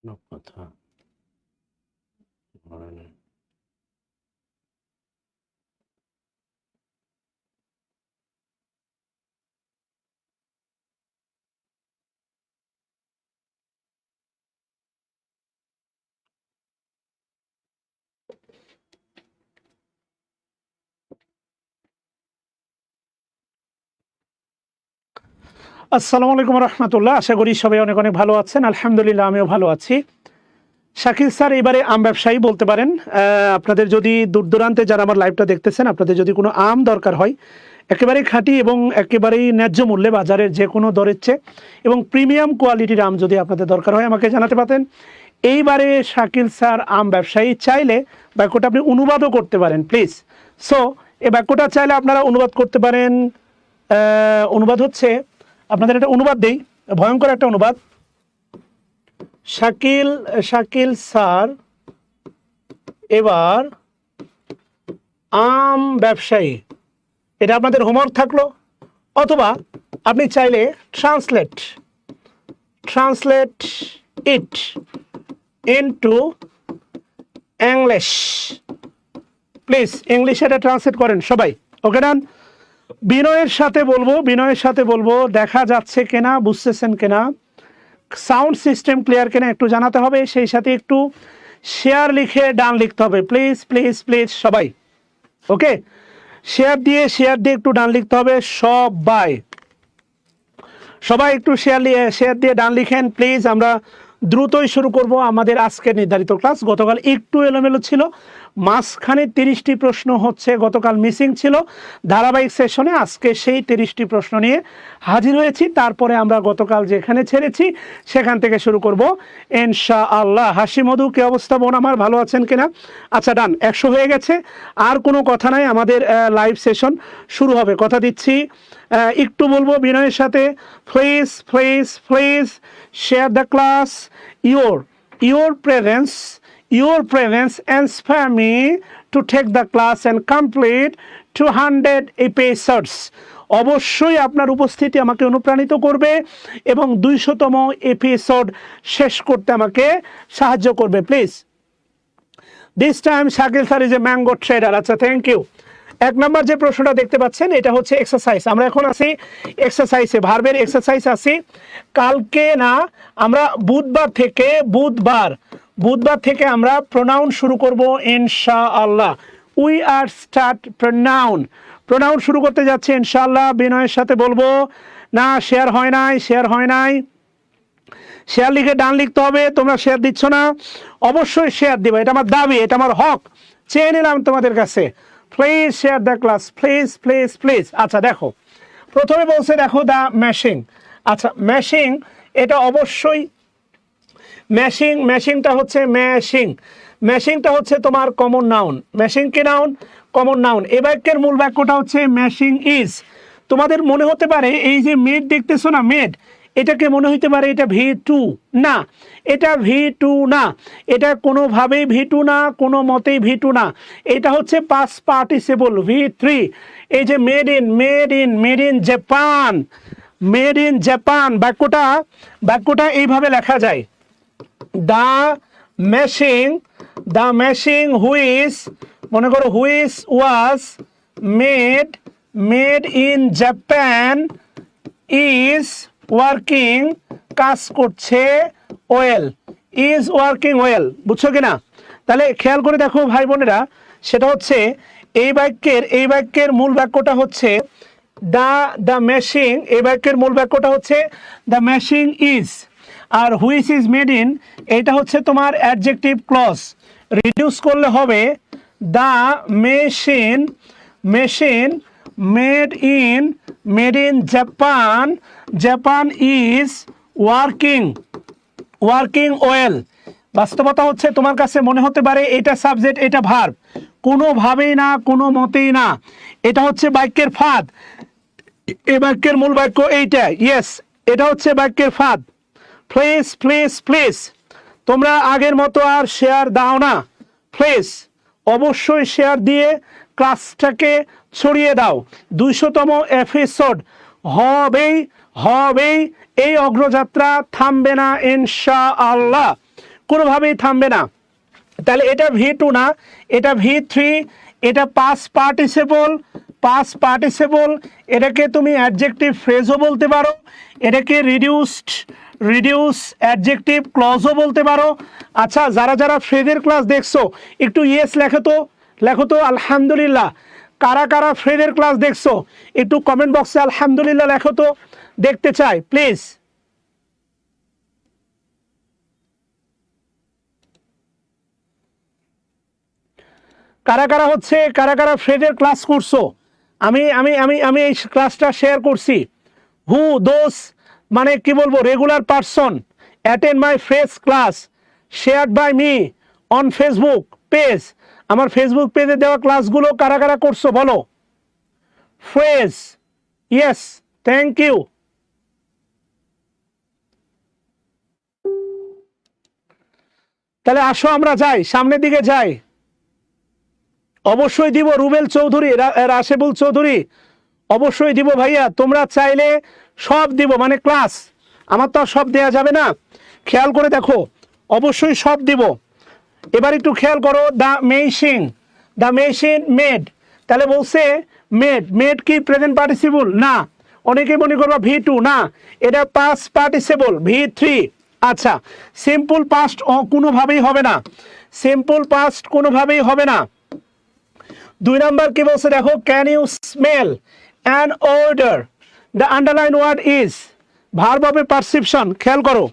কথা বলেন। আসসালামু আলাইকুম রহমতুল্লাহ। আশা করি সবাই অনেক অনেক ভালো আছেন। আলহামদুলিল্লাহ আমিও ভালো আছি। শাকিল স্যার এবারে আম ব্যবসায়ী বলতে পারেন। আপনাদের যদি দূর দূরান্তে যারা আমার লাইভটা দেখতেছেন, আপনাদের যদি কোনো আম দরকার হয় একেবারেই খাঁটি এবং একেবারেই ন্যায্য মূল্যে বাজারের যে কোনো দরের চেয়ে এবং প্রিমিয়াম কোয়ালিটির আম যদি আপনাদের দরকার হয় আমাকে জানাতে পারেন। এইবারে শাকিল স্যার আম ব্যবসায়ী চাইলে বাক্যটা আপনি অনুবাদও করতে পারেন প্লিজ। সো এই বাক্যটা চাইলে আপনারা অনুবাদ করতে পারেন। অনুবাদ হচ্ছে, আপনাদের একটা অনুবাদ দেই, ভয়ঙ্কর একটা অনুবাদ। শাকিল স্যার এবার আম ব্যবসায়ী, এটা আপনাদের হোমওয়ার্ক থাকলো। অথবা আপনি চাইলে translate it into English, please ইংলিশে এটা ট্রান্সলেট করেন সবাই। ওকে ডান। বিনয়ের সাথে বলবো দেখা যাচ্ছে কিনা, বুঝতেছেন কিনা, সাউন্ড সিস্টেম ক্লিয়ার কিনা একটু জানাতে হবে। সেই সাথে একটু শেয়ার লিখে ডান লিখতে হবে প্লিজ প্লিজ প্লিজ সবাই। ওকে, শেয়ার দিয়ে একটু ডান লিখতে হবে সবাই একটু শেয়ার দিয়ে ডান লিখেন প্লিজ। আমরা দ্রুতই শুরু করব আমাদের আজকের নির্ধারিত ক্লাস। গতকাল একটু এলোমেলো ছিল, মাঝখানে 30টি প্রশ্ন হচ্ছে গতকাল মিসিং ছিল ধারাবাহিক সেশনে। আজকে সেই 30টি প্রশ্ন নিয়ে হাজির হয়েছি। তারপরে আমরা গতকাল যেখানে ছেড়েছি সেখান থেকে শুরু করব ইনশাআল্লাহ। হাসি মধু, কি অবস্থা বোন আমার, ভালো আছেন কিনা? আচ্ছা ডান, 100 হয়ে গেছে। আর কোনো কথা নাই, আমাদের লাইভ সেশন শুরু হবে, কথা দিচ্ছি। একটু বলবো বিনয়ের সাথে, please please please share the class. your presence inspire me to take the class and complete 200 episodes. অবশ্যই আপনার উপস্থিতি আমাকে অনুপ্রাণিত করবে এবং 200তম এপিসোড শেষ করতে আমাকে সাহায্য করবে please. This time Shakil sir is a mango trader. আচ্ছা, থ্যাংক ইউ। 1 নম্বর যে প্রশ্নটা দেখতে পাচ্ছেন এটা হচ্ছে এক্সারসাইজ। আমরা এখন আছি এক্সারসাইজে, ভার্বের এক্সারসাইজ আছি। কালকে না, আমরা বুধবার থেকে আমরা প্রোনাউন শুরু করব ইনশাআল্লাহ। উই আর স্টার্ট প্রোনাউন শুরু করতে যাচ্ছে ইনশাআল্লাহ। বিনয়ের সাথে বলবো না, শেয়ার হয় নাই। শেয়ার লিখে ডান লিখতে হবে। তোমরা শেয়ার দিচ্ছ না, অবশ্যই শেয়ার দিবে, এটা আমার দাবি, এটা আমার হক, চেয়ে নিলাম তোমাদের কাছে। Please share the class, please please please. আচ্ছা দেখো, প্রথমে বলছে দেখো দ্য ম্যাশিং। আচ্ছা ম্যাশিং, এটা অবশ্যই ম্যাশিংটা হচ্ছে তোমার কমন নাউন। ম্যাশিং কি নাউন? Common noun. এ বাক্যের মূল বাক্যটা হচ্ছে ম্যাশিং ইজ। তোমাদের মনে হতে পারে এই যে মেড দেখতেছো না, মেড, এটাকে মনে হইতে পারে এটা V2 না, এটা V2 না, এটা কোনোভাবেই V2 না, কোনো মতেই V2 না। এটা হচ্ছে পাস্ট পার্টিসিপল V3। এই যে মেড ইন জাপান বাক্যটা এইভাবে লেখা যায়, দ্য মেশিং হুইচ, মনে করো which was made in Japan is working, কাজ করছে ওয়েল, ইজ ওয়ার্কিং ওয়েল। বুঝছো কিনা? তাহলে খেয়াল করে দেখো ভাই বোনেরা, সেটা হচ্ছে এই বাক্যের মূল বাক্যটা হচ্ছে দ্য মেশিং। এই বাক্যের মূল বাক্যটা হচ্ছে দ্য মেশিং ইজ, আর হুইচ ইজ মেড ইন এটা হচ্ছে তোমার অ্যাডজেক্টিভ ক্লজ। রিডিউস করলে হবে the machine made in Japan is working well. বাস্তবতা হচ্ছে তোমার কাছে মনে হতে পারে এটা সাবজেক্ট, এটা ভার্ব, কোনোভাবেই না, কোনো মতেই না, এটা হচ্ছে বাক্যের ফাঁদ। এই বাক্যের মূল বাক্য এইটা, ইয়েস, এটা হচ্ছে বাক্যের ফাঁদ। প্লিজ প্লিজ প্লিজ তোমরা আগের মতো আর শেয়ার দাও না প্লিজ, অবশ্যই শেয়ার দিয়ে ক্লাসটাকে ছড়িয়ে দাও। 200তম এপিসোড হবেই, এই অগ্রযাত্রা থামবে না ইনশাআল্লাহ। কোনোভাবেই থামবে না। তাহলে এটা V2 না, এটা V3, এটা পাস্ট পার্টিসিপল, এটাকে তুমি অ্যাডজেক্টিভ ফ্রেজও বলতে পারো, এটাকে রিডিউস অ্যাডজেক্টিভ ক্লজও বলতে পারো। আচ্ছা, যারা যারা ফ্রেজের ক্লাস দেখছো একটু ইয়েস লেখো তো আলহামদুলিল্লাহ। কারা কারা ফ্রেজের ক্লাস দেখছো একটু কমেন্ট বক্সে আলহামদুলিল্লাহ লেখো তো, দেখতে চাই প্লিজ। কারা কারা ফ্রেজের ক্লাস করছো? আমি আমি আমি আমি এই ক্লাসটা শেয়ার করছি। হু দোজ মানে কি বলবো, regular person attend my phrase class shared by me on Facebook page. আমার ফেসবুক পেজে দেওয়া ক্লাসগুলো কারা কারা করছো বলো। Phrase, yes, thank you. তাহলে আসো আমরা যাই, সামনের দিকে যাই। অবশ্যই দিব রুবেল চৌধুরী, রাশেবুল চৌধুরী, অবশ্যই দিব ভাইয়া। তোমরা চাইলে সব দিব, মানে ক্লাস আমার তো আর সব দেয়া যাবে না, খেয়াল করে দেখো, অবশ্যই সব দিব। এবার একটু খেয়াল করো, দ্য মেশিন মেড। তাহলে বলছে মেড কি প্রেজেন্ট পার্টিসিপল? না। অনেকে মনে করবা V2, না, এটা পাস্ট পার্টিসিপল V3। আচ্ছা, সিম্পল পাস্ট কোনোভাবেই হবে না, সিম্পল পাস্ট কোনোভাবেই হবে না। 2 নাম্বার কি বলছে দেখো, can you smell an odour? The underline word is verb of a perception. খেয়াল করো,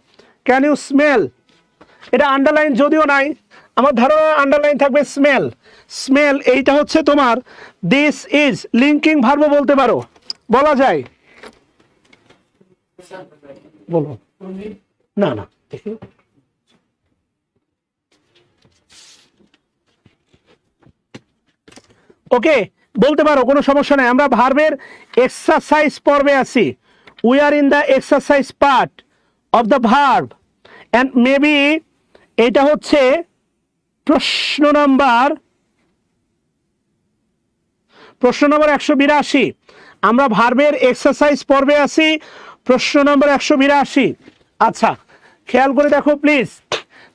ক্যান ইউ স্মেল, এটা আন্ডারলাইন যদিও নাই, আমার ধারণা আন্ডারলাইন থাকবে স্মেল। এইটা হচ্ছে তোমার দিস ইজ লিঙ্কিং ভার্ব বলতে পারো, বলা যায়। বলো না দেখি, ওকে বলতে পারো, কোনো সমস্যা নাই। আমরা ভার্বের এক্সারসাইজ পর্বে আছি, we are in the exercise part of the verb and maybe এটা হচ্ছে প্রশ্ন নাম্বার 182। আমরা ভার্বের এক্সারসাইজ পর্বে আছি, প্রশ্ন নম্বর 182। আচ্ছা, খেয়াল করে দেখো প্লিজ।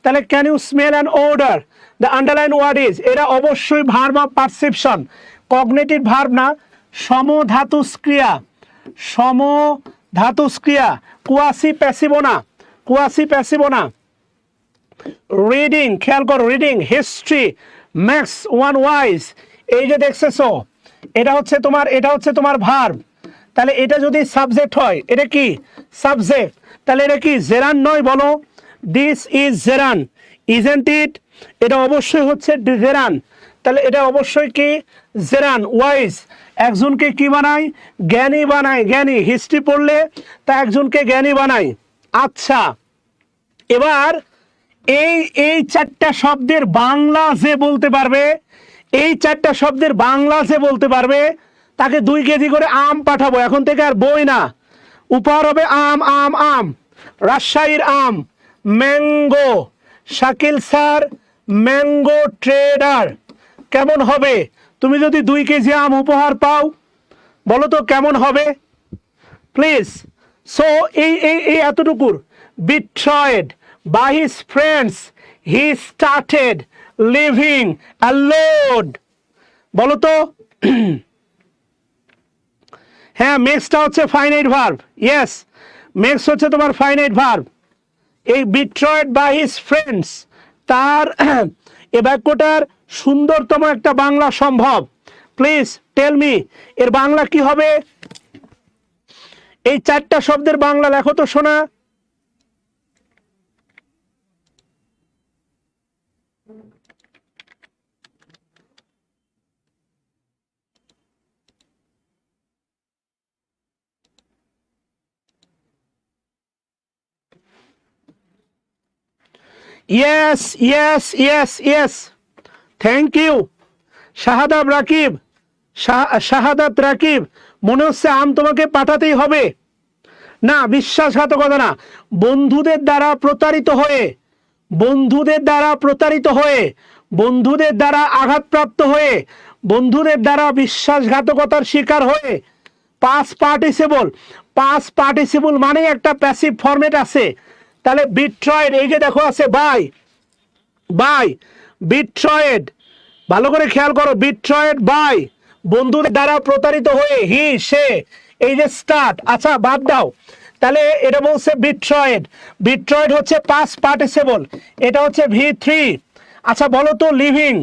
তাহলে can you smell an odour? The underline word is, এরা অবশ্যই verb of perception, cognitive verb না, সমধাতুস্ক্রিয়া, কুয়াসি প্যাসিভ না। রিডিং, খেয়াল করো, reading history makes one wise. এই যে দেখতেছো, এটা হচ্ছে তোমার ভার্ব। তাহলে এটা যদি সাবজেক্ট হয়, এটা কি সাবজেক্ট, তাহলে এটা কি জেরান নয় বলো? This is gerund, isn't it? এটা অবশ্যই হচ্ছে জেরান, তাহলে এটা অবশ্যই কি জেরান। ওয়াইজ একজনকে কি বানায়? জ্ঞানী বানায়, জ্ঞানী। হিস্ট্রি পড়লে তা একজনকে জ্ঞানী বানায়। আচ্ছা, এবার এই 4টা শব্দের বাংলা যে বলতে পারবে, এই 4টা শব্দের বাংলা যে বলতে পারবে, তাকে 2 কেজি করে আম পাঠাবো, এখন থেকে আর বই না, উপহার হবে আম। রাজশাহীর আম mango, Shakil sir mango trader. কেমন হবে তুমি যদি 2 কেজি আম উপহার পাও? বলো তো কেমন হবে প্লিজ। সো এই এতটুকুর, বিট্রয়েড by his friends he started living alone। বলো তো হ্যাঁ, মেক্সটা হচ্ছে ফাইনাইট ভার্ব, ইয়েস, মেক্স হচ্ছে তোমার ফাইনাইট ভার্ব। এই বিট্রয়েড বাই হিজ ফ্রেন্ডস, তার এ বাক্যটার সুন্দরতম একটা বাংলা সম্ভব? প্লিজ টেল মি, এর বাংলা কি হবে? এই 4টা শব্দের বাংলা লেখো তো শোনা। ইয়েস, থ্যাংক ইউ শাহাদাত রাকিব। মনে হচ্ছে আম তোমাকে পাঠাতেই হবে। না, বিশ্বাসঘাতকতা না, বন্ধুদের দ্বারা প্রতারিত হয়ে, বন্ধুদের দ্বারা আঘাতপ্রাপ্ত হয়ে, বন্ধুদের দ্বারা বিশ্বাসঘাতকতার শিকার হয়ে পাস্ট পার্টিসিপল মানে একটা প্যাসিভ ফরম্যাট আছে। তাহলে বিট্রয়েড, এই যে দেখো আছে বাই, বাই বিট্রয়েড, ভালো করে খেয়াল করো, বিট্রয়েড বাই, বন্ধুদের দ্বারা প্রতারিত হয়ে, হি সে, এই যে স্টার্ট, আচ্ছা বাদ দাও, তাহলে এটা বলছে বিট্রয়েড, বিট্রয়েড হচ্ছে পাস্ট পার্টিসিপল, এটা হচ্ছে V3। আচ্ছা বলো তো লিভিং,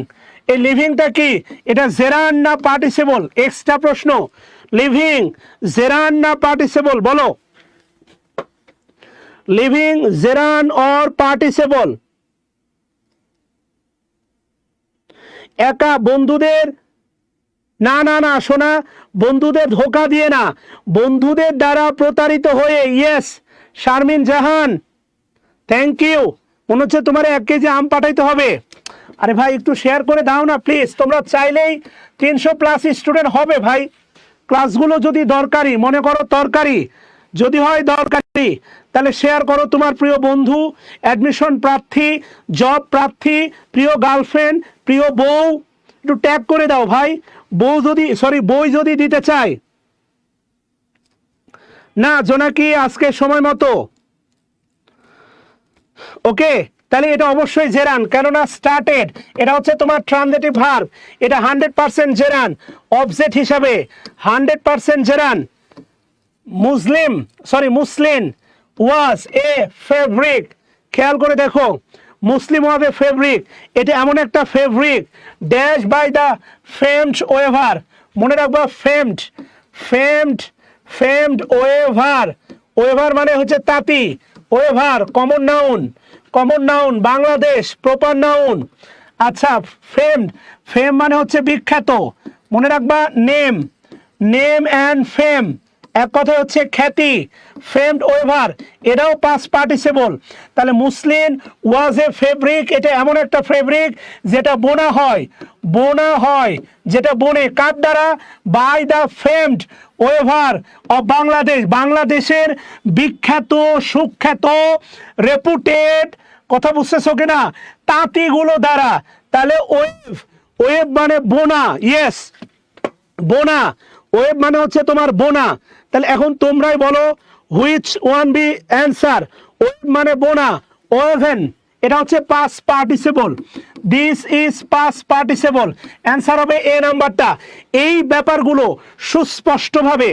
এই লিভিংটা কি, এটা জেরান না পার্টিসিপল? এক্সট্রা প্রশ্ন, লিভিং জেরান না পার্টিসিপল বলো, লিভিং জেরান অর পার্টিসিপল? একা বন্ধুদের, না না না শোনা, বন্ধুদের ধোকা দিয়ে না, বন্ধুদের দ্বারা প্রতারিত হয়ে, yes Sharmin Jahan, thank you. মনে হচ্ছে তোমার 1 কেজি আম পাঠাইতে হবে। আরে ভাই একটু শেয়ার করে দাও না প্লিজ, তোমরা চাইলেই 300+ স্টুডেন্ট হবে ভাই। ক্লাসগুলো যদি দরকারি মনে করো, তরকারি যদি হয় দরকারি, তাহলে শেয়ার করো তোমার প্রিয় বন্ধু, অ্যাডমিশন প্রার্থী, জব প্রার্থী, প্রিয় গার্লফ্রেন্ড, প্রিয় বউ, একটু ট্যাগ করে দাও ভাই। বউ যদি বই যদি দিতে চায় না, জোনাকি আজকে সময় মতো, ওকে, তাহলে এটা অবশ্যই জেরান, কেননা স্টার্টেড, এটা হচ্ছে তোমার ট্রানজিটিভ ভার্ব, এটা 100% জেরান, অবজেক্ট হিসাবে 100% জেরান। মুসলিম ওয়াজ এ ফেব্রিক, খেয়াল করে দেখো, মুসলিম ওয়াজ এ ফেব্রিক, এটা এমন একটা fabric dash by the famed weaver, মনে রাখবা famed, famed, famed weaver, weaver মানে হচ্ছে তাঁতি, weaver common noun, common noun, Bangladesh proper noun. আচ্ছা ফেমড, ফেম মানে হচ্ছে বিখ্যাত, মনে রাখবা নেম, নেম অ্যান্ড ফেম এক কথায় হচ্ছে খ্যাতি, ফেমড ওয়েভার এটাও পাস্ট পার্টিসিপল। তাহলে মুসলিম ওয়াজ এ ফেব্রিক, এটা এমন একটা ফেব্রিক যেটা বোনা হয়, বোনা হয়, যেটা বনে কার দ্বারা, by the famed weaver of Bangladesh, বাংলাদেশের বিখ্যাত সুখ্যাত রেপুটেড, কথা বুঝতেছো কিনা, তাঁতিগুলো দ্বারা। তাহলে ওয়েভ, ওয়েভ মানে বোনা, ইয়েস বোনা, ওয়েব মানে হচ্ছে তোমার বোনা। তাহলে এখন তোমরাই বলো which one be answer, weave মানে বোনা, ওভেন এটা হচ্ছে past participle, this is past participle, answer হবে এ নাম্বারটা। এই ব্যাপারগুলো সুস্পষ্টভাবে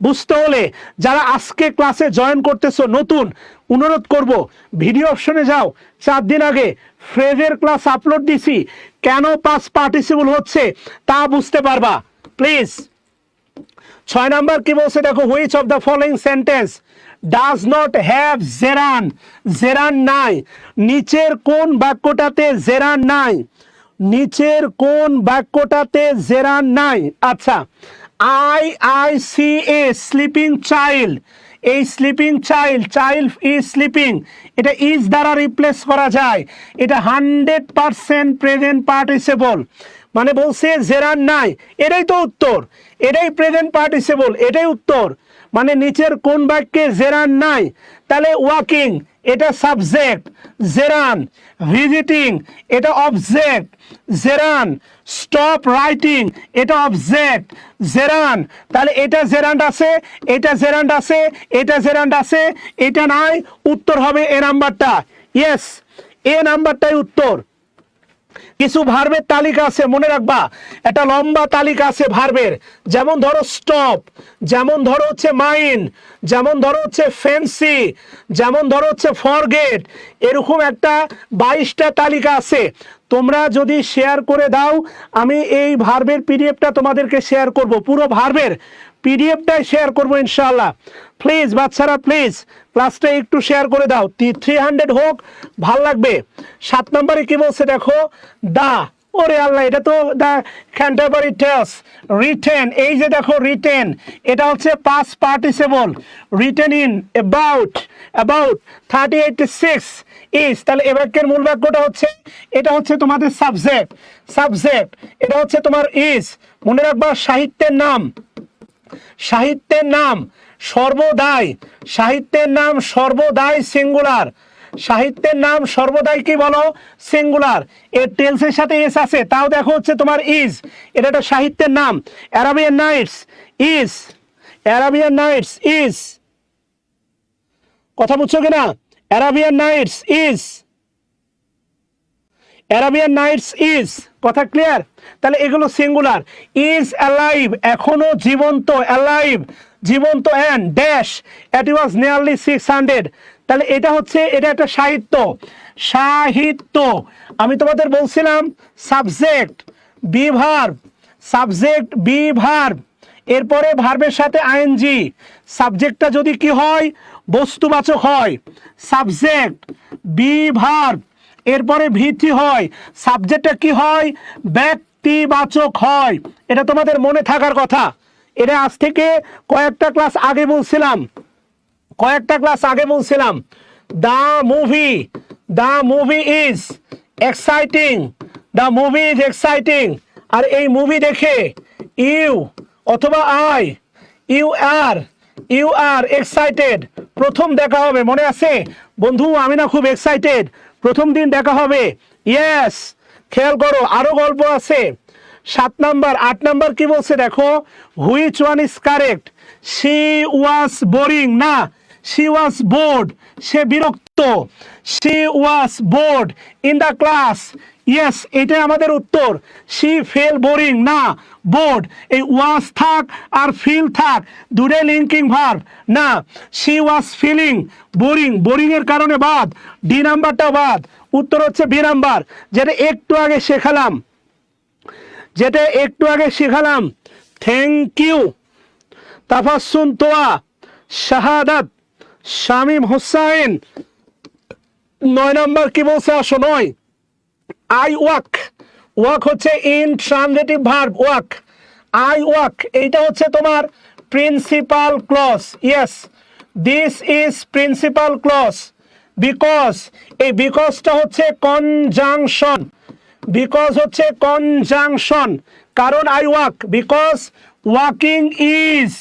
বুঝতে হলে যারা আজকে ক্লাসে জয়েন করতেছো নতুন, অনুরোধ করব ভিডিও অপশনে যাও, 4 দিন আগে ফ্রেজের ক্লাস আপলোড দিছি, কেন পাস্ট পার্টিসিপল হচ্ছে তা বুঝতে পারবা প্লিজ। 6 নাম্বার কি বলছে দেখো, which of the following sentence does not have gerund, gerund নাই, নিচের কোন বাক্যটাতে জেরান নাই, নিচের কোন বাক্যটাতে জেরান নাই? আচ্ছা I see a sleeping child, এই sleeping child, child is sleeping, এটা ইজ দ্বারা রিপ্লেস করা যায়, এটা 100% প্রেজেন্ট পার্টিসিপল, মানে বলছে জেরান নাই, এটাই তো উত্তর, এটাই প্রেজেন্ট পার্টিসিপল, এটাই উত্তর, মানে নিচের কোন বাক্যে জেরান নাই? তাহলে ওয়াকিং এটা সাবজেক্ট, জেরান, ভিজিটিং এটা অবজেক্ট, জেরান, স্টপ রাইটিং এটা অবজেক্ট, জেরান, তাহলে এটা জেরান্ড আছে, এটা জেরান্ড আছে, এটা জেরান্ড আছে, এটা নাই, উত্তর হবে এ নাম্বারটা, ইয়েস এ নাম্বারটাই উত্তর। কিছু ভার্বের তালিকা আছে মনে রাখবা, একটা লম্বা তালিকা আছে ভার্বের, যেমন ধরো স্টপ, যেমন ধরো হচ্ছে মাইন্ড, যেমন ধরো হচ্ছে ফ্যান্সি, যেমন ধরো হচ্ছে ফরগেট, এরকম একটা 22টা তালিকা আছে। তোমরা যদি শেয়ার করে দাও, আমি এই ভার্বের পিডিএফটা তোমাদেরকে শেয়ার করব, পুরো ভার্বের পিডিএফটাই শেয়ার করবো ইনশাআল্লাহ। প্লিজ বাচ্চারা প্লিজ ক্লাসটা একটু শেয়ার করে দাও, 300 হোক, ভাল লাগবে। 7 নম্বরে কি বলছে দেখো, দা, ওরে আল্লাহ এটা তো দা ক্যান্টারবারি টেলস, রিটেন, এই যে দেখো রিটেন এটা হচ্ছে past participle, written in about, about 3086 is, তাহলে এ বাক্যের মূল বাক্যটা হচ্ছে, এটা হচ্ছে তোমাদের সাবজেক্ট, সাবজেক্ট এটা হচ্ছে তোমার ইজ, মনে রাখবা সাহিত্যের নাম, সাহিত্যের নাম সর্বদাই, সাহিত্যের নাম সর্বদাই সিঙ্গুলার, সাহিত্যের নাম সর্বদাই কি বলো সিঙ্গুলার, এর টেলসের সাথে এস আছে, তাও দেখো হচ্ছে তোমার ইজ, এটা একটা সাহিত্যের নাম। Arabian Nights is, Arabian Nights is, কথা বুঝছো কিনা, Arabian Nights is, Arabian Nights is, কথা ক্লিয়ার? তাহলে এগুলো সিঙ্গুলার। ইজ অ্যালাইভ, এখনো জীবন্ত, অ্যালাইভ জীবন্ত, and dash it was nearly 600। তাহলে এটা হচ্ছে, এটা একটা সাহিত্য, সাহিত্য। আমি তোমাদের বলছিলাম subject be verb, subject be verb, এরপরে ভার্বের সাথে আইএনজি। সাবজেক্টটা যদি কি হয়, বস্তুবাচক হয়, সাবজেক্ট বি ভার্ব, এরপরে ভিথি হয়, সাবজেক্টটা কি হয়, ব্যক্তিবাচক হয়। এটা তোমাদের মনে থাকার কথা। এটা আজ থেকে কয়েকটা ক্লাস আগে বলছিলাম, the movie is exciting, the movie is exciting. আর এই মুভি দেখে ইউ অথবা ইউ আর এক্সাইটেড। প্রথম দেখা হবে, মনে আছে বন্ধু? আমি না খুব এক্সাইটেড, প্রথম দিন দেখা হবে। ইয়েস, খেয়াল করো, আরো গল্প আছে। 7 নাম্বার, 8 নাম্বার কি বলছে দেখো, which one is correct? She was boring, না শি ওয়াজ বোর্ড, সে বিরক্ত। She was bored in the class, yes, এটাই আমাদের উত্তর। শি ফেল বোরিং, না বোর্ড। এই ওয়াজ থাক আর ফিল থাক, দুটোই লিঙ্কিং ভার্ব, না she was feeling boring, boring এর কারণে বাদ, ডি নাম্বারটা বাদ। উত্তর হচ্ছে বি নাম্বার, যেটা একটু আগে শেখালাম, thank you, তাফাসসুন Toya, Shahadat, Shamim Hossain. 9 number কি বলছে, আসো 9, আই ওয়াক, ওয়াক হচ্ছে intransitive verb, walk, I walk, এইটা হচ্ছে তোমার principal clause. Yes, this is principal clause, because, এই বিকজটা হচ্ছে কনজাংশন, বিকজ হচ্ছে কনজাংশন। কারণ I walk, because walking is,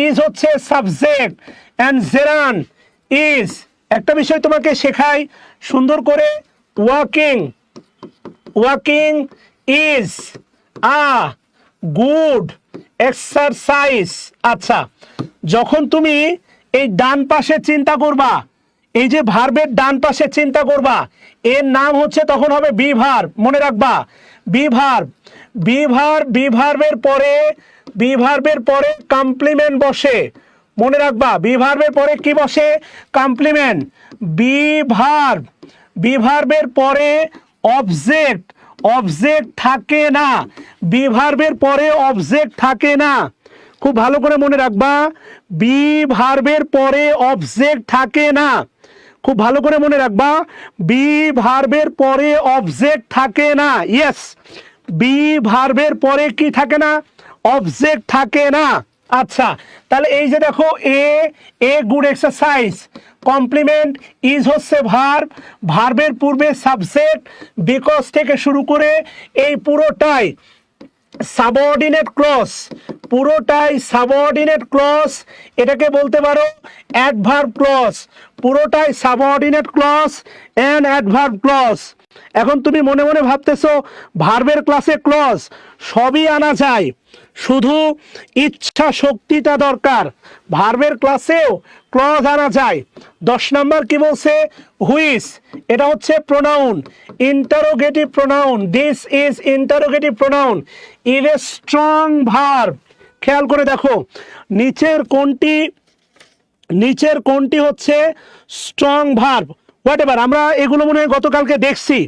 is হচ্ছে সাবজেক্ট, অ্যান্ড জেরান ইজ। একটা বিষয় তোমাকে শেখাই সুন্দর করে, walking is a good exercise. আচ্ছা, যখন তুমি এই ডান পাশে চিন্তা করবা, এই যে ভার্বের ডান পাশে চিন্তা করবা, এর নাম হচ্ছে তখন হবে বি ভার্ব, মনে রাখবা, বি ভার্ব। বি ভার্বের পরে কমপ্লিমেন্ট বসে, মনে রাখবা, বি ভার্বের পরে কি বসে, কমপ্লিমেন্ট। বি ভার্বের পরে অবজেক্ট থাকে না, বি ভার্বের পরে অবজেক্ট থাকে না, খুব ভালো করে মনে রাখবা, বি ভার্বের পরে অবজেক্ট থাকে না, খুব ভালো করে মনে রাখবা, বি ভার্বের পরে অবজেক্ট থাকে না। ইয়েস, বি ভার্বের পরে কি থাকে না, অবজেক্ট থাকে না। আচ্ছা, তাহলে এই যে দেখো, a good exercise, complement, is হচ্ছে ভার্ব, ভার্বের পূর্বে সাবজেক্ট, বিকজ থেকে শুরু করে এই পুরোটাই সাবঅর্ডিনেট ক্লজ, পুরোটাই সাবঅর্ডিনেট ক্লজ, এটাকে বলতে পারো অ্যাডভার্ব ক্লজ, পুরোটাই subordinate clause and adverb clause. এখন তুমি মনে মনে ভাবতেছো ভার্বের ক্লাসে ক্লজ সবই আনা যায়, শুধু ইচ্ছা শক্তিটা দরকার। ভার্বের ক্লাসেও ক্লজ আনা যায়। 10 নাম্বার কি বলছে, হুইচ, এটা হচ্ছে pronoun, interrogative pronoun, this is interrogative pronoun, is a strong verb. খেয়াল করে দেখো, নিচের কোনটি হচ্ছে স্ট্রং ভার্ব, হোয়াট এভার। আমরা এগুলো মনে হয় গতকালকে দেখছি,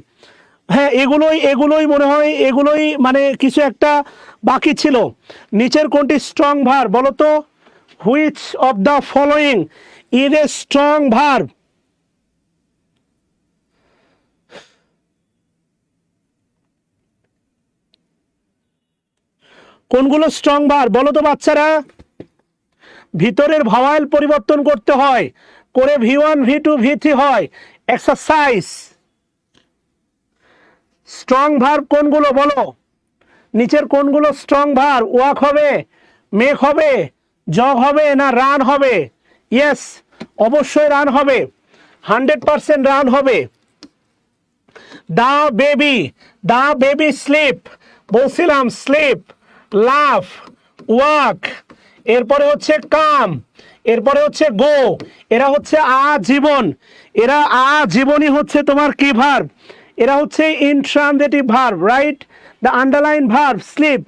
হ্যাঁ এগুলোই মনে হয়, এগুলোই মানে কিছু একটা বাকি ছিল। নিচের কোনটি স্ট্রং ভার্ব বলো তো, which of the following is a strong verb? কোনগুলো স্ট্রং ভার্ব বলো তো বাচ্চারা? ভিতরের ভাওয়াল পরিবর্তন করতে হয়, করে V1 V2 V3 হয়, এক্সারসাইজ। স্ট্রং ভার্ব কোনগুলো বলো, নিচের কোনগুলো স্ট্রং ভার্ব? ওয়াক হবে, মেক হবে, জগ হবে, না রান হবে? ইয়েস, অবশ্যই রান হবে, 100% রান হবে। দা বেবি স্লিপ, বলছিলাম স্লিপ, লাফ, ওয়াক, এরপরে হচ্ছে কাম, এরপরে হচ্ছে গো, এরা হচ্ছে আজীবন, এরা আজীবনই হচ্ছে তোমার কি ভার্ব? এরা হচ্ছে intransitive verb, right? The underline verb sleep,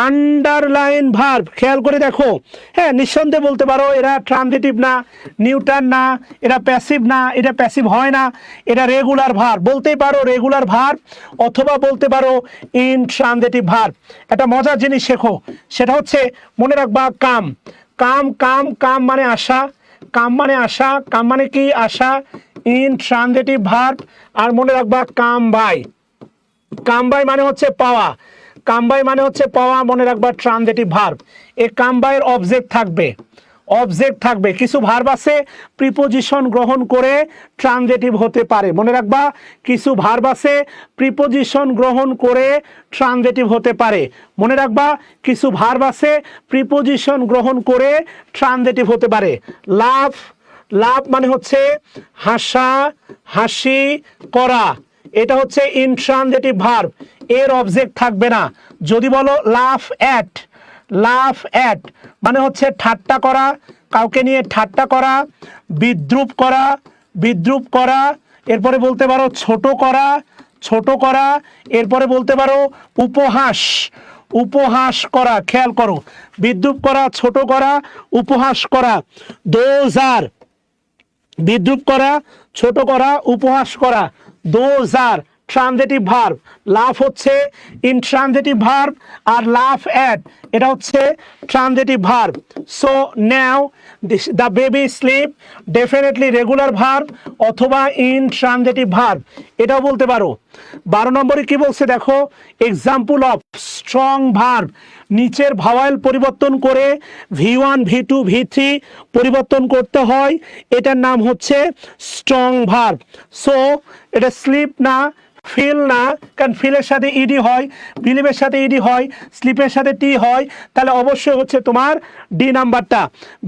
underline verb, খেয়াল করে দেখো। হ্যাঁ, নিঃসন্দেহে বলতে পারো এরা ট্রানজিটিভ না, নিউট্রাল না, এরা প্যাসিভ না, এটা প্যাসিভ হয় না, এটা রেগুলার ভার্ব, বলতেই পারো রেগুলার ভার্ব, অথবা বলতে পারো ইনট্রানজিটিভ ভার্ব। একটা মজার জিনিস শেখো, সেটা হচ্ছে মনে রাখবা কাম, কাম কাম কাম মানে আশা, কাম মানে আশা, কাম মানে কি আশা, ইনট্রানজিটিভ ভার্ব। আর মনে রাখবা কাম বাই, কাম বাই মানে হচ্ছে পাওয়া, কাম বাই মানে হচ্ছে পাওয়া, মনে রাখবা ট্রানজিটিভ ভার্ব। এই কাম বাইয়ের অবজেক্ট থাকবে, অবজেক্ট থাকবে, কিছু ভার্ব আছে প্রিপোজিশন গ্রহণ করে ট্রানজিটিভ হতে পারে, মনে রাখবা কিছু ভার্ব আছে প্রিপোজিশন গ্রহণ করে ট্রানজিটিভ হতে পারে, মনে রাখবা কিছু ভার্ব আছে প্রিপোজিশন গ্রহণ করে ট্রানজিটিভ হতে পারে। লাভ, লাভ মানে হচ্ছে হাসা, হাসি করা, এটা হচ্ছে ইনট্রানজিটিভ ভার্ব, এর অবজেক্ট থাকবে না। যদি বলো লাফ অ্যাট, লাফ অ্যাট মানে হচ্ছে ঠাট্টা করা, কাউকে নিয়ে ঠাট্টা করা, বিদ্রুপ করা, বিদ্রুপ করা, এরপরে বলতে পারো ছোট করা, ছোট করা, এরপরে বলতে পারো উপহাস, উপহাস করা, খেয়াল করো, বিদ্রুপ করা, ছোট করা, উপহাস করা, দোজ আর, বিদ্রুপ করা, ছোট করা, উপহাস করা, দোজ আর ট্রানজিটিভ ভার্ব। লাফ হচ্ছে ইনট্রানজিটিভ ভার্ব, আর লাফ অ্যাট এটা হচ্ছে transitive verb. So now the baby slip, definitely regular verb অথবা ইনট্রানজিটিভ ভার্ব, এটাও বলতে পারো। 12 নম্বরে কি বলছে দেখো, এক্সাম্পল অফ স্ট্রং ভার্ব, নিচের ভাওয়াল পরিবর্তন করে V1 V2 V3 পরিবর্তন করতে হয়, এটার নাম হচ্ছে স্ট্রং ভার্ব। সো এটা স্লিপ না, ফিল না, কারণ ফিলের সাথে ইডি হয়, বিলিভের সাথে ইডি হয়, স্লিপের সাথে টি হয়, তাহলে অবশ্যই হচ্ছে তোমার ডি নাম্বারটা।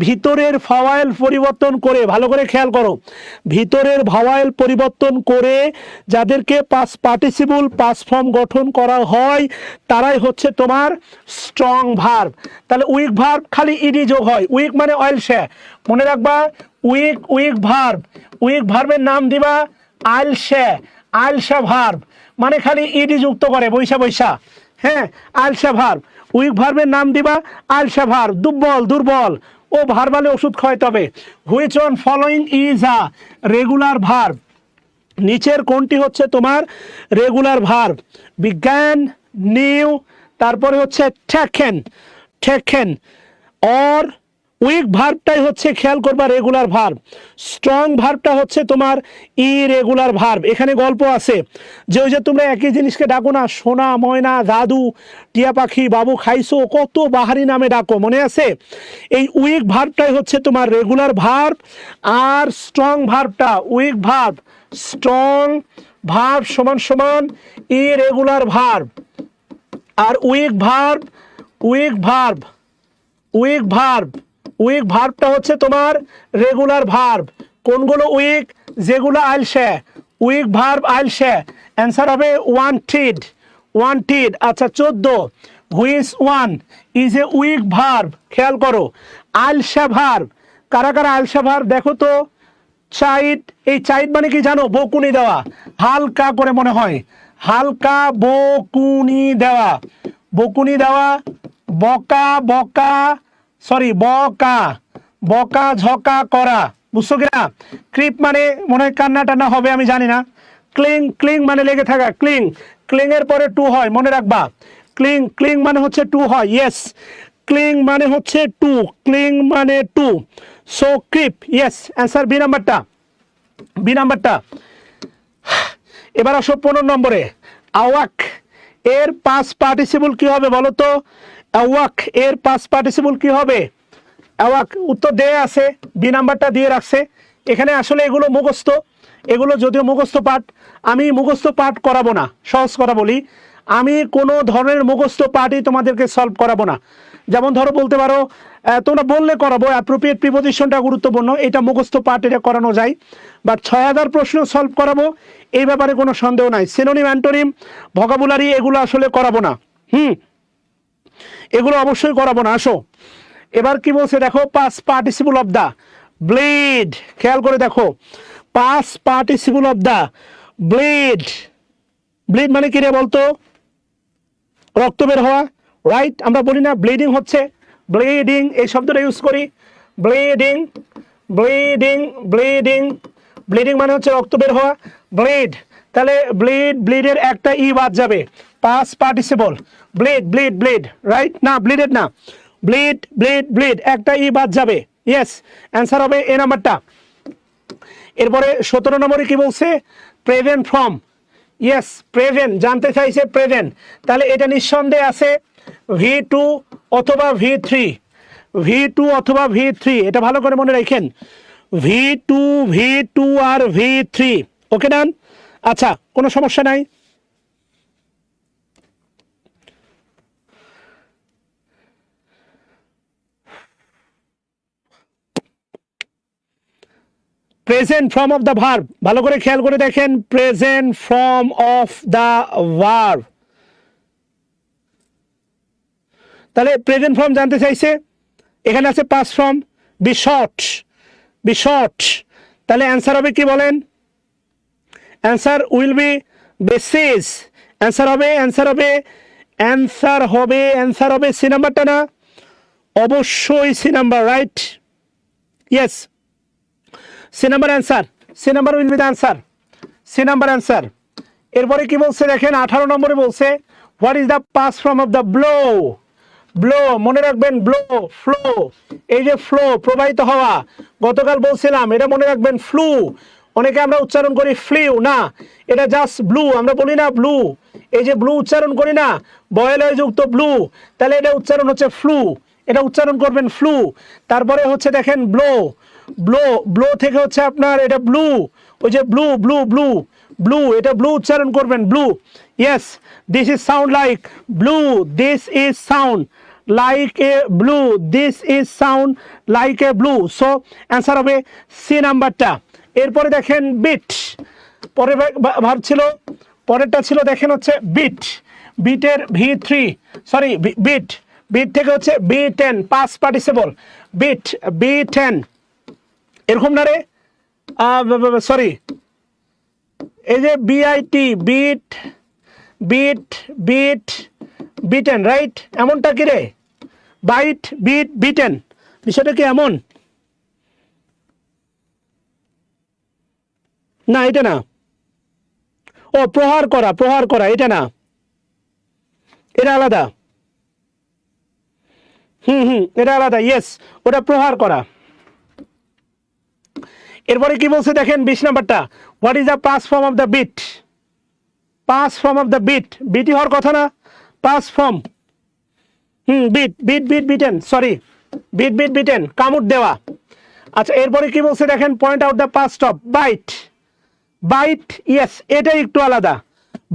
ভিতরের ভাওয়াল পরিবর্তন করে, ভালো করে খেয়াল করো, ভিতরের ভাওয়াল পরিবর্তন করে যাদেরকে পাস্ট পার্টিসিপল পাস্ট ফর্ম গঠন করা হয় তারাই হচ্ছে তোমার স্ট্রং ভার্ব। তাহলে উইক ভার্ব খালি ইডি যোগ হয়, উইক মানে অয়েল শে, মনে রাখবা উইক, উইক ভার্ব, উইক ভার্বের নাম দিবা আইল শে, আইলসা ভার্ব মানে খালি ইডি যুক্ত করে বৈশা বৈশা, হ্যাঁ আইলসা ভার্ব। উইক ভার্বের নাম দিবা আইলসা ভার্ব, দুর্বল, দুর্বল, ও ভার্বালে ওষুধ খাওয়াইতে হবে। Which one following is a regular verb, নিচের কোনটি হচ্ছে তোমার রেগুলার ভার্ব, বিজ্ঞান, নিউ, তারপরে হচ্ছে টেকেন, টেকেন, অর উইক ভার্বটাই হচ্ছে খেয়াল করবা রেগুলার ভার্ব, স্ট্রং ভার্বটা হচ্ছে তোমার ইরেগুলার ভার্ব। এখানে গল্প আছে যে ওই যে তোমরা একই জিনিসকে ডাকো না, সোনা, ময়না, দাদু, টিয়া পাখি, বাবু খাইছো, কত বাহারি নামে ডাকো, মনে আছে? এই উইক ভার্বটাই হচ্ছে তোমার রেগুলার ভার্ব, আর স্ট্রং ভার্বটা উইক ভার্ব, স্ট্রং ভার্ব সমান সমান ইরেগুলার ভার্ব। আর weak verb, weak verb, weak verb, weak ভার্বটা হচ্ছে তোমার রেগুলার ভার্ব। কোনগুলো উইক? যেগুলো আইলসে, উইক ভার্ব আইলসে, অ্যান্সার হবে ওয়ান্টেড, ওয়ান্টেড। আচ্ছা 14, which one is a weak verb, খেয়াল করো আইলসা ভার্ব, কারা কারা আইলসা ভার্ব দেখো তো। চাইট, এই চাইট মানে কি জানো? বকুনি দেওয়া, হালকা করে মনে হয়, হালকা বকুনি দেওয়া, বকুনি দেওয়া, বকা, বকা, সরি বকা, বকা ঝকা করা, বুঝছো কিনা? ক্রিপ মানে মনে হয় কান্না টান্না হবে, আমি জানি না। ক্লিং, ক্লিং মানে লেগে থাকা, ক্লিং, ক্লিং এর পরে টু হয়, মনে রাখবা। ক্লিং, ক্লিং মানে হচ্ছে টু হয়, ইয়েস, ক্লিং মানে হচ্ছে টু, ক্লিং মানে to. So creep, yes, answer B নাম্বারটা, বি নাম্বারটা। এবার আসো 15 নম্বরে, আওয়াক এর পাস্ট পার্টিসিপল কি হবে বলো তো? অ্যাওয়াক এর পাস্ট পার্টিসিপল কি হবে? অ্যাওয়াক উত্তর দেয়া আছে, বি নাম্বারটা দিয়ে রাখছে। এখানে আসলে এগুলো মুখস্থ, এগুলো যদিও মুখস্থ পাঠ, আমি মুখস্থ পাঠ করাবো না, সহজ করা বলি, আমি কোনো ধরনের মুখস্থ পাঠই তোমাদেরকে সলভ করাবো না। যেমন ধরো বলতে পারো তোমরা বললে করাবো, অ্যাপ্রোপ্রিয়েট প্রিপোজিশনটা গুরুত্বপূর্ণ, এটা মুখস্থ পাঠ, এটা করানো যায়, বাট 6000 প্রশ্ন সলভ করাবো এই ব্যাপারে কোনো সন্দেহ নাই। সিনোনিম, অ্যান্টোনিম, ভোকাবুলারি এগুলো আসলে করাবো না, এগুলো অবশ্যই করাবো না। আসো এবার কি বলছে দেখো, past participle of the bleed, খেয়াল করে দেখো, past participle of the bleed, bleed মানে কি রে বলতো? রক্ত বের হওয়া, রাইট? আমরা বলি না ব্লিডিং হচ্ছে, ব্লিডিং এই শব্দটা ইউজ করি, ব্লিডিং ব্লিডিং ব্লিডিং। ব্লিডিং মানে হচ্ছে রক্ত বের হওয়া, ব্লিড। তাহলে ব্লিড, ব্লিডের একটা ই বাদ যাবে, past participle, bleed bleed bleed, right? না ব্লিডেড না, ব্লিড ব্লিড ব্লিড, একটা ই বাদ যাবে। ইয়েস, অ্যান্সার হবে এ নাম্বারটা। এরপরে 17 নম্বরে কি বলছে? Present form. ইয়েস, প্রেজেন্ট জানতে চাইছে, প্রেজেন্ট। তাহলে এটা নিঃসন্দেহে আছে V2 অথবা V3, V2 অথবা V3, এটা ভালো করে মনে রাখেন, V2 V2 আর V3। ওকে ডান? আচ্ছা, কোনো সমস্যা নাই। Present form of the verb, ভালো করে খেয়াল করে দেখেন, present form of the verb. তাহলে প্রেজেন্ট ফর্ম জানতে চাইছে, এখানে আছে past form, besought, besought. তাহলে অ্যান্সার হবে কি বলেন? Answer will be beseech. Answer হবে, অ্যান্সার হবে, অ্যান্সার হবে, অ্যান্সার হবে সি নাম্বারটা না? অবশ্যই C number, right? Yes, C number answer, C number will be the answer, C number answer. এরপরে কি বলছে দেখেন, 18 নম্বরে বলছে what is the past form of the blow? Blow মনে রাখবেন, ব্লো, ফ্লো, এই যে ফ্লো প্রবাহিত হওয়া, গতকাল বলছিলাম এটা মনে রাখবেন, ফ্লু। অনেকে আমরা উচ্চারণ করি ফ্লিউ, না, এটা জাস্ট ব্লু, আমরা বলি না ব্লু, এই যে ব্লু উচ্চারণ করি না, বয়লয় যুক্ত ব্লু, তাহলে এটা উচ্চারণ হচ্ছে ফ্লু, এটা উচ্চারণ করবেন ফ্লু। তারপরে হচ্ছে দেখেন ব্লো, ব্লো, ব্লো থেকে হচ্ছে আপনার এটা ব্লু, ওই যে ব্লু ব্লু ব্লু ব্লু, এটা ব্লু উচ্চারণ করবেন, blue. Yes, this is sound like blue, this is sound like a blue, this is sound like a blue. So answer হবে সি নাম্বারটা। এরপরে দেখেন বিট, পরের ভার্ব ছিল, পরেরটা ছিল দেখেন হচ্ছে বিট, বিটের V3, সরি বিট, বিট থেকে হচ্ছে B10, past participle, bit, B10, এরকম না রে? সরি, এই যে BIT, beat, beat, beat, beaten, right? এমনটা কি রে? বাইট, বিট, বিটেন, বিষয়টা কি এমন? না এটা না, ও প্রহার করা, প্রহার করা, এটা না, এটা আলাদা। এটা আলাদা, ইয়েস, ওটা প্রহার করা। এরপরে কি বলছে দেখেন 20 নাম্বারটা, what is the past form of the beat? Past form of the beat, বিটি হওয়ার কথা না, past form. Beat, beat, beat, beaten, sorry, beat, beat, beaten, কামড় দেওয়া। আচ্ছা, এরপরে কি বলছে দেখেন, point out the past of bite, bite, yes, এটা একটু আলাদা,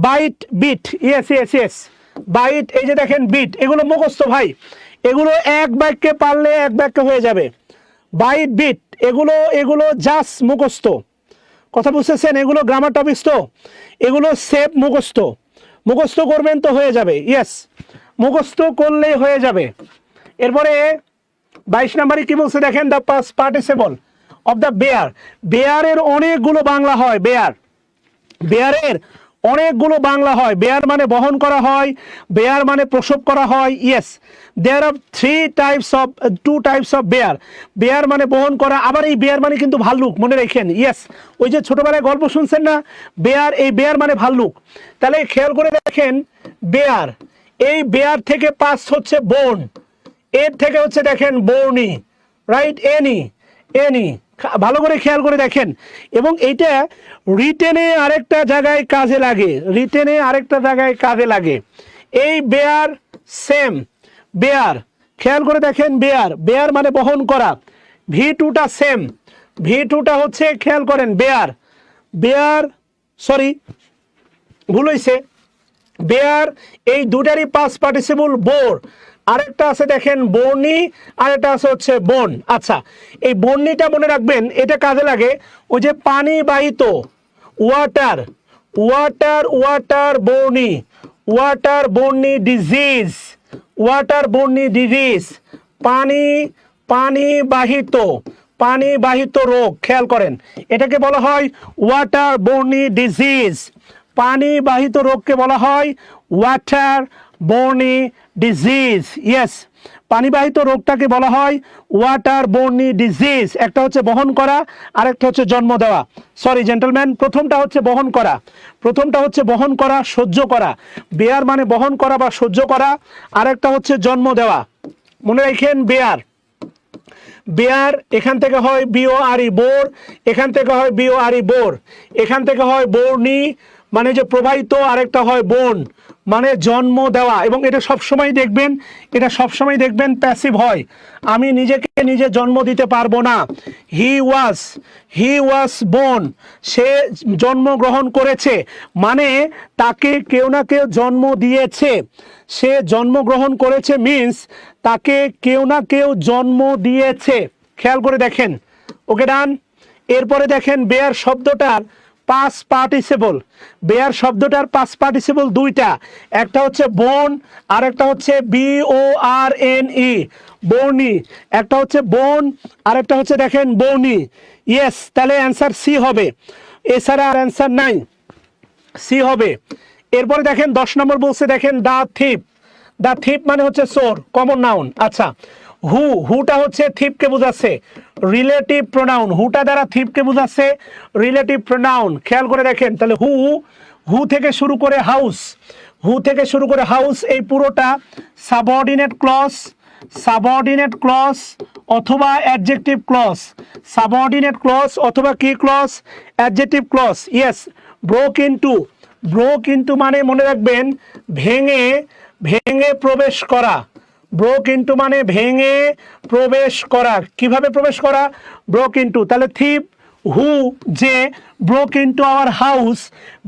bite, bit, yes yes yes, bite, এই যে দেখেন বিট, এগুলো মুখস্থ ভাই, এগুলো এক বাক্যে পারলে এক বাক্য হয়ে যাবে, বাইট, বিট, এগুলো এগুলো জাস্ট মুখস্থ, কথা বুঝতেছেন? এগুলো গ্রামার টপিকস তো, এগুলো সেভ মুখস্থ, মুখস্থ করবেন তো হয়ে যাবে, ইয়েস, মুখস্থ করলেই হয়ে যাবে। এরপরে 22 নম্বরে কি বলছে দেখেন, the past participle of the bear. বেয়ারের অনেকগুলো বাংলা হয়, বেয়ার, বেয়ারের অনেকগুলো বাংলা হয়, বেয়ার মানে বহন করা হয়, বেয়ার মানে প্রসব করা হয়। Yes, there are two types of bear, bear মানে বহন করা, আবার এই বেয়ার মানে কিন্তু ভাল্লুক, মনে রাখেন। ইয়েস, ওই যে ছোটবেলায় গল্প শুনছেন না, বেয়ার, এই বেয়ার মানে ভাল্লুক। তাহলে খেয়াল করে দেখেন, বেয়ার, এই বেয়ার থেকে পাস হচ্ছে বোন, এর থেকে হচ্ছে দেখেন বর্ণি, রাইট? এনি, এনি, ভালো করে খেয়াল করে দেখেন। এবং এইটা রিটেনে আরেকটা জায়গায় কাজে লাগে, রিটেনে আরেকটা জায়গায় কাজে লাগে। এই বেয়ার, সেম বেয়ার, খেয়াল করে দেখেন, বেয়ার, বেয়ার মানে বহন করা, V2টা সেম, V2টা হচ্ছে খেয়াল করেন বেয়ার, বেয়ার, সরি ভুল হয়েছে, বেয়ার, এই দুটারই পাস্ট পার্টিসিপল বোর, আরেকটা আছে দেখেন বর্ণি, আরেকটা আছে হচ্ছে বন। আচ্ছা, এই বর্ণিটা মনে রাখবেন, এটা কাজে লাগে ওই যে পানি বাহিত, water, water, water borne, water borne disease, water borne disease, পানি, পানি বাহিত, পানি বাহিত রোগ, খেয়াল করেন, এটাকে বলা হয় ওয়াটার বর্ণি ডিজিজ, পানি বাহিত রোগকে বলা হয় ওয়াটার বোর্নি ডিজিজ। ইয়েস, পানিবাহিত রোগটাকে বলা হয় ওয়াটার বোর্নি ডিজিজ। একটা হচ্ছে বহন করা, আরেকটা হচ্ছে জন্ম দেওয়া। সরি জেন্টলম্যান, প্রথমটা হচ্ছে বহন করা, প্রথমটা হচ্ছে বহন করা, সহ্য করা। বেয়ার মানে বহন করা বা সহ্য করা, আরেকটা হচ্ছে জন্ম দেওয়া। মনে রাখেন বেয়ার, বেয়ার এখান থেকে হয় বিওআরই বোর, এখান থেকে হয় বিওআরই বোর, এখান থেকে হয় বোর্নি মানে যে প্রবাহিত, আরেকটা হয় বোন মানে জন্ম দেওয়া। এবং এটা সবসময় দেখবেন, এটা সবসময় দেখবেন প্যাসিভ হয়। আমি নিজেকে নিজে জন্ম দিতে পারবো না। হি ওয়াজ বোর্ন, সে জন্মগ্রহণ করেছে, মানে তাকে কেউ না কেউ জন্ম দিয়েছে। সে জন্মগ্রহণ করেছে মিন্স তাকে কেউ না কেউ জন্ম দিয়েছে। খেয়াল করে দেখেন। ওকে ডান। এরপরে দেখেন বেয়ার শব্দটার পাস্ট পার্টিসিপল, বেয়ার শব্দটার পাস্ট পার্টিসিপল দুইটা, একটা হচ্ছে বোন আর একটা হচ্ছে BORNE বর্নি, একটা হচ্ছে বোন আর একটা হচ্ছে দেখেন বর্নি। ইয়েস, তাহলে অ্যান্সার সি হবে, এছাড়া আর অ্যান্সার নাই, সি হবে। এরপরে দেখেন 10 নম্বর বলছে দেখেন দা থিপ, দা থিপ মানে হচ্ছে চোর, কমন নাউন। আচ্ছা, হুটা হচ্ছে থিপকে বোঝাচ্ছে, রিলেটিভ প্রোনাউন। হুটা দ্বারা থিপকে বোঝাচ্ছে রিলেটিভ প্রোনাউন। খেয়াল করে দেখেন, তাহলে হু থেকে শুরু করে হাউস, হু থেকে শুরু করে হাউস, এই পুরোটা সাবঅর্ডিনেট ক্লজ, সাবঅর্ডিনেট ক্লজ অথবা অ্যাডজেক্টিভ ক্লজ, সাবঅর্ডিনেট ক্লজ অথবা কি clause, adjective clause. Yes, broke into মানে মনে রাখবেন ভেঙে, ভেঙে প্রবেশ করা। ব্রোক ইনটু মানে ভেঙে প্রবেশ করা। কিভাবে প্রবেশ করা? Broke into. তাহলে থিপ হু যে ব্রোক ইনটু আওয়ার হাউস,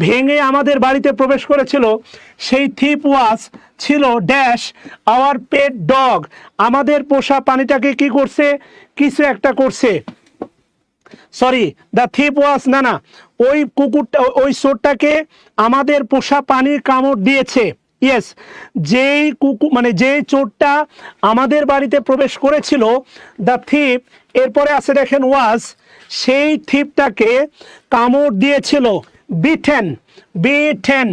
ভেঙে আমাদের বাড়িতে প্রবেশ করেছিল, সেই থিপ ওয়াজ ছিল ড্যাশ আওয়ার পেট ডগ, আমাদের পোষা প্রাণীটাকে কি করছে? কিছু একটা করছে। সরি, দ্য থিপ ওয়াজ, না, ওই কুকুরটা, ওই চোরটাকে আমাদের পোষা প্রাণীর কামড় দিয়েছে। ইয়েস, যেই কুকুর মানে যেই চোরটা আমাদের বাড়িতে প্রবেশ করেছিল, দ্য থিপ, এরপরে আছে দেখেন ওয়াজ, সেই থিপটাকে কামড় দিয়েছিল। Bitten, bitten,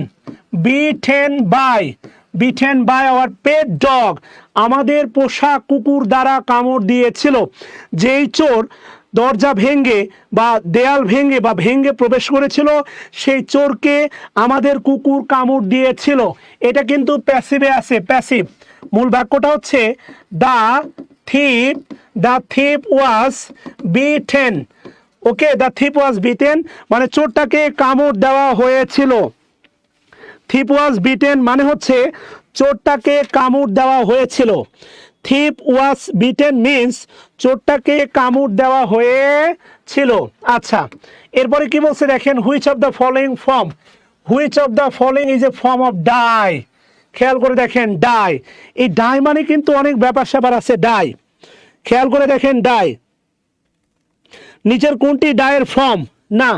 bitten by our pet dog, আমাদের পোষা কুকুর দ্বারা কামড় দিয়েছিল। যেই চোর দরজা ভেঙে বা দেয়াল ভেঙে বা ভেঙে প্রবেশ করেছিল, সেই চোরকে আমাদের কুকুর কামড় দিয়েছিল। এটা কিন্তু প্যাসিভে আছে, প্যাসিভ। মূল বাক্যটা হচ্ছে the thief was beaten. Okay, the thief was beaten মানে চোরটাকে কামড় দেওয়া হয়েছিল। থিপ ওয়াজ বিটেন মানে হচ্ছে চোরটাকে কামড় দেওয়া হয়েছিল। থিপ ওয়াজ বিটেন মিন্স চোরটাকে কামড় দেওয়া হয়েছিল। আচ্ছা, এরপরে কি বলছে দেখেন, which of the following form, which of the following is a form of die. খেয়াল করে দেখেন ডাই, এই ডাই মানে কিন্তু অনেক ব্যাপার স্যাপার আছে। ডাই, খেয়াল করে দেখেন ডাই, নিচের কোনটি ডায়ের ফর্ম? না,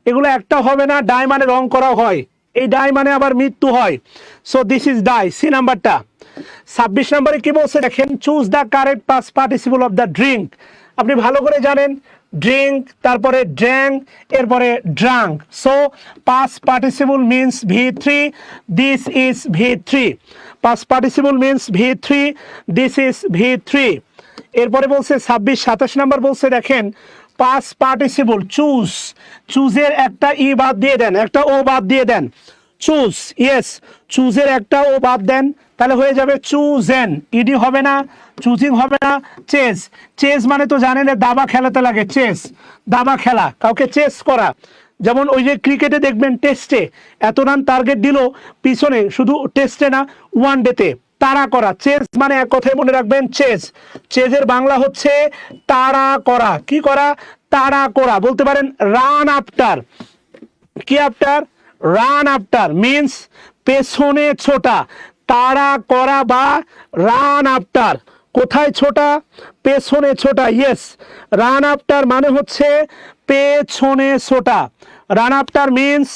এগুলো একটা হবে না। ডাই মানে রং করা হয়, এই ডাই মানে আবার মৃত্যু হয়। So this is die, C নাম্বারটা। 26 নম্বরে কি বলছে দেখেন, choose the correct past participle of the drink. আপনি ভালো করে জানেন ড্রিঙ্ক, তারপরে ড্র্যাঙ্ক, এরপরে drunk. So past participle means V3, this is V3। Past participle means V3, this is V3। এরপরে বলছে 26-27 নম্বর বলছে দেখেন, পাস্ট পার্টিসিপল চুজ, চুজের একটা ই বাদ দিয়ে দেন, একটা ও বাদ দিয়ে দেন। চুজ, ইয়েস, চুজের একটা ও বাদ দেন, তাহলে হয়ে যাবে চুজেন। ইডি হবে না, চুজিং হবে না। চেস, চেস মানে তো জানেন দাবা খেলাতে লাগে। চেস, দাবা খেলা, কাউকে চেস করা। যেমন ওই যে ক্রিকেটে দেখবেন টেস্টে এত রান টার্গেট দিল, পিছনে শুধু টেস্টে না ওয়ান ডেতে তাড়া করা। চেস মানে এক কথায় মনে রাখবেন চেস। চেজের বাংলা হচ্ছে তাড়া করা। কি করা? তাড়া করা। বলতে পারেন রান আফটার। কি আফটার? রান আফটার মিন্স পেছনে ছোটা। তাড়া করা বা রান আফটার, কোথায় ছোটা? পেছনে ছোটা। ইয়েস, রান আফটার মানে হচ্ছে পেছনে ছোটা। রান আফটার মিন্স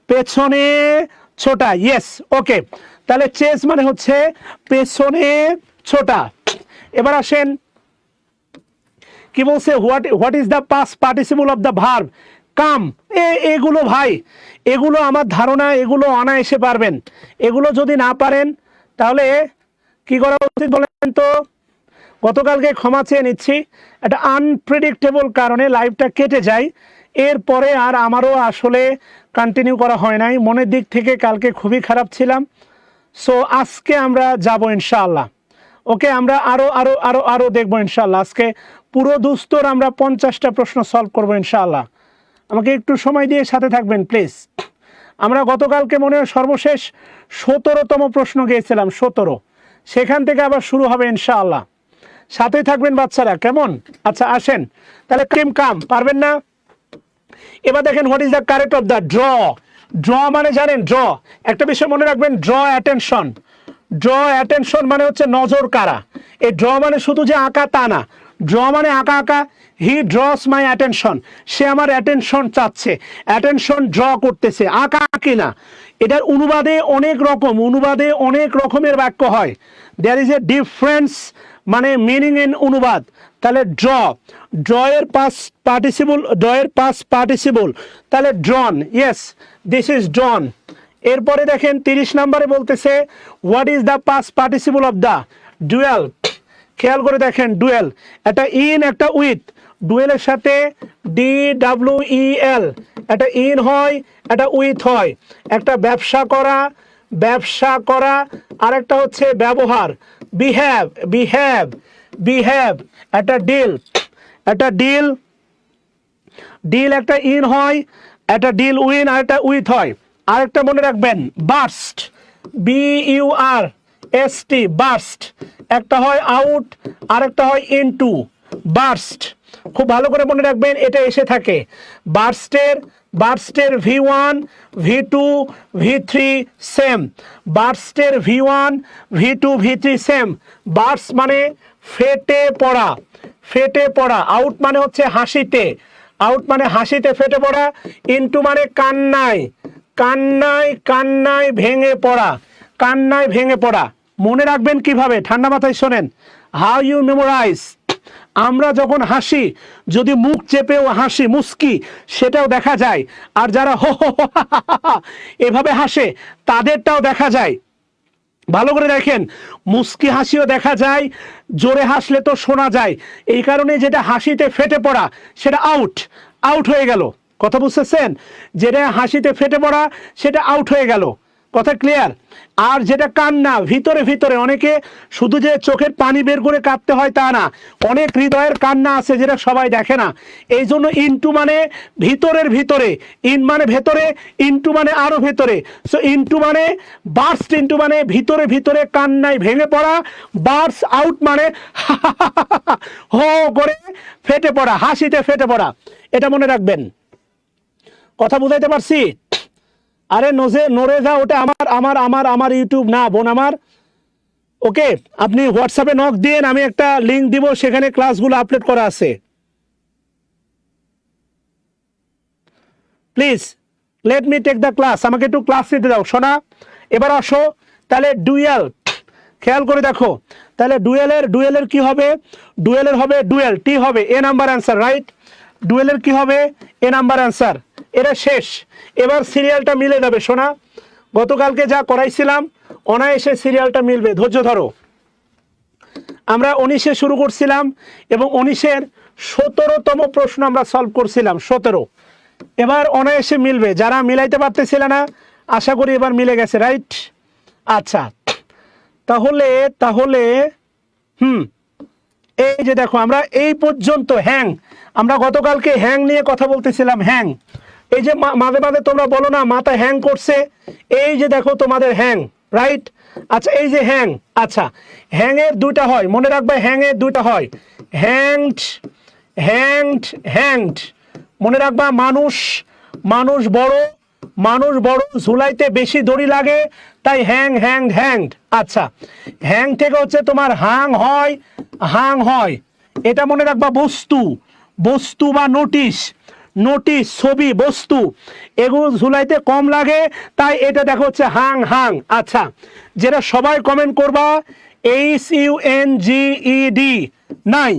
পেছনে ছোটা। ইয়েস, ওকে। তাহলে চেস মানে হচ্ছে পেছনে ছোটা। এবার আসেন কি বলছে, what is the past participle of the verb. Come, এগুলো ভাই, এগুলো আমার ধারণা এগুলো অনায়াসে পারবেন। এগুলো যদি না পারেন তাহলে কি করা উচিত বলেন তো? গতকালকে ক্ষমা চেয়ে নিচ্ছি, একটা আনপ্রেডিক্টেবল কারণে লাইভটা কেটে যায়, এরপরে আর আমারও আসলে কন্টিনিউ করা হয় নাই। মনের দিক থেকে কালকে খুবই খারাপ ছিলাম। সো আজকে আমরা যাব ইনশাআল্লাহ। ওকে, আমরা আরো আরো আরো আরো দেখবো ইনশাআল্লাহ। আজকে পুরো দুস্তর আমরা 50টা প্রশ্ন সলভ করবো ইনশাআল্লাহ। আমাকে একটু সময় দিয়ে সাথে থাকবেন প্লিজ। আমরা গতকালকে মনে হয় সর্বশেষ 17তম প্রশ্ন গিয়েছিলাম, 17, সেখান থেকে আবার শুরু হবে ইনশাআল্লাহ। সাথে থাকবেন বাচ্চারা, কেমন? আচ্ছা আসেন তাহলে, ক্রিম কাম পারবেন না? এবার দেখেন, what is the correct of the draw. Draw মানে জানেন? ড্র, একটা বিষয় মনে রাখবেন, ড্র অ্যাটেনশন। ড্র অ্যাটেনশন মানে হচ্ছে নজর কাড়া। এই ড্র মানে শুধু যে আঁকা তা না, ড্র মানে আঁকা আঁকা। হি ড্রস মাই অ্যাটেনশন, সে আমার অ্যাটেনশন চাচ্ছে, অ্যাটেনশন ড্র করতেছে, আঁকা আঁকি না। এটার অনুবাদে অনেক রকম, অনুবাদে অনেক রকমের বাক্য হয়। দেয়ার ইজ এ ডিফারেন্স, মানে মিনিং ইন অনুবাদ। তাহলে ড্র, ড্রয়ের পাস পার্টিসিপল, ড্রয়ের পাস পার্টিসিপল, তাহলে drawn, yes this is drawn. এরপরে দেখেন 30 নম্বরে বলতেছে what is the past participle of the dwell. খেয়াল করে দেখেন, ডুয়েল একটা ইন একটা উইথ, ডুয়েলের সাথে DWEL, একটা ইন হয় একটা উইথ হয়। একটা ব্যবসা করা, ব্যবসা করা, আরেকটা হচ্ছে ব্যবহার, বিহেভ, বিহেভ, বিহেভ। একটা ডিল, একটা ডিল, ডিল একটা ইন হয়, একটা ডিল উইন আর একটা উইথ হয়। আরেকটা মনে রাখবেন, বার্স্ট, BURST, বার্স্ট, একটা হয় আউট আরেকটা হয় ইনটু, বার্স্ট। খুব ভালো করে মনে রাখবেন, এটা এসে থাকে বার্স্টের, বার্স্টের V1 V2 V3 সেম, বার্স্টের V1 V2 V3 same. Burst মানে ফেটে পড়া, ফেটে পড়া। আউট মানে হচ্ছে হাসিতে, আউট মানে হাসিতে ফেটে পড়া। ইনটু মানে কান্নায়, কান্নায়, কান্নায় ভেঙে পড়া, কান্নায় ভেঙে পড়া। মনে রাখবেন কিভাবে? ঠান্ডা মাথায় শোনেন, হাউ ইউ মেমোরাইজ। আমরা যখন হাসি, যদি মুখ চেপেও হাসি, মুস্কি, সেটাও দেখা যায়। আর যারা হো হো হো হা হা হা এভাবে হাসে, তাদেরটাও দেখা যায়। ভালো করে দেখেন, মুস্কি হাসিও দেখা যায়, জোরে হাসলে তো শোনা যায়। এই কারণে যেটা হাসিতে ফেটে পড়া সেটা আউট, আউট হয়ে গেল। কথা বুঝতেছেন? যেটা হাসিতে ফেটে পড়া সেটা আউট হয়ে গেল। কথা ক্লিয়ার? আর যেটা কান্না, ভিতরে ভিতরে, অনেকে শুধু যে চোখের পানি বের করে কাঁদতে হয় তা না, অনেক হৃদয়ের কান্না আছে যেটা সবাই দেখে না। এই জন্য ইনটু মানে ভিতরের ভিতরে, ইন মানে ভেতরে, ইনটু মানে আরো ভেতরে। সো ইনটু মানে বার্স্ট, ইনটু মানে ভিতরে ভিতরে কান্নায় ভেঙে পড়া। বার্স আউট মানে হো করে ফেটে পড়া, হাসিতে ফেটে পড়া। এটা মনে রাখবেন। কথা বুঝাইতে পারছি? আরে নড়ে যা, ওটা আমার আমার আমার আমার ইউটিউব না বোন আমার। ওকে, আপনি হোয়াটসঅ্যাপে নক দিন, আমি একটা লিংক দিব, সেখানে ক্লাসগুলো আপলোড করা আছে। Please let me take the class, আমাকে একটু ক্লাস নিতে দাও সোনা। এবার আসো তাহলে ডুয়েল, খেয়াল করে দেখো। তাহলে ডুয়েলের কি হবে? ডুয়েলের হবে ডুয়েল, টি হবে এ নাম্বার অ্যান্সার, রাইট? ডুয়েলের কি হবে? এ নাম্বার অ্যান্সার। এটা শেষ, এবার সিরিয়ালটা মিলে যাবে সোনা। গতকালকে যা করাইছিলাম অনায়াসে সিরিয়ালটা মিলবে, ধৈর্য ধরো। আমরা 19-এ শুরু করছিলাম এবং 19-এর 17তম প্রশ্ন আমরা সলভ করছিলাম, 17। এবার অনায়াসে মিলবে, যারা মিলাইতে পারতেছিল না আশা করি এবার মিলে গেছে, রাইট? আচ্ছা, তাহলে তাহলে এই যে দেখো, আমরা এই পর্যন্ত হ্যাং, আমরা গতকালকে হ্যাং নিয়ে কথা বলতেছিলাম। হ্যাং, এই যে মাঝে মাঝে তোমরা বলো না মাথা হ্যাং করছে, এই যে দেখো তোমাদের হ্যাং, রাইট? আচ্ছা, এই যে হ্যাং, আচ্ছা হ্যাংয়ের দুইটা হয়, মনে রাখবে হ্যাংয়ের দুইটা হয়, হ্যাংড, হ্যাংড, হ্যাংড। মনে রাখবা, মানুষ, মানুষ বড়, মানুষ বড়, ঝুলাইতে বেশি দড়ি লাগে, তাই হ্যাং, হ্যাংড, হ্যাংড। আচ্ছা, হ্যাং থেকে হচ্ছে তোমার হাং হয়, হাং হয়। এটা মনে রাখবা বস্তু, বস্তু বা নোটিশ, নোটিশ, ছবি, বস্তু, এগুলো ঝুলাইতে কম লাগে, তাই এটা দেখো হচ্ছে হাং, হাং। আচ্ছা, যেটা সবাই কমেন্ট করবা, HUNGED নাই,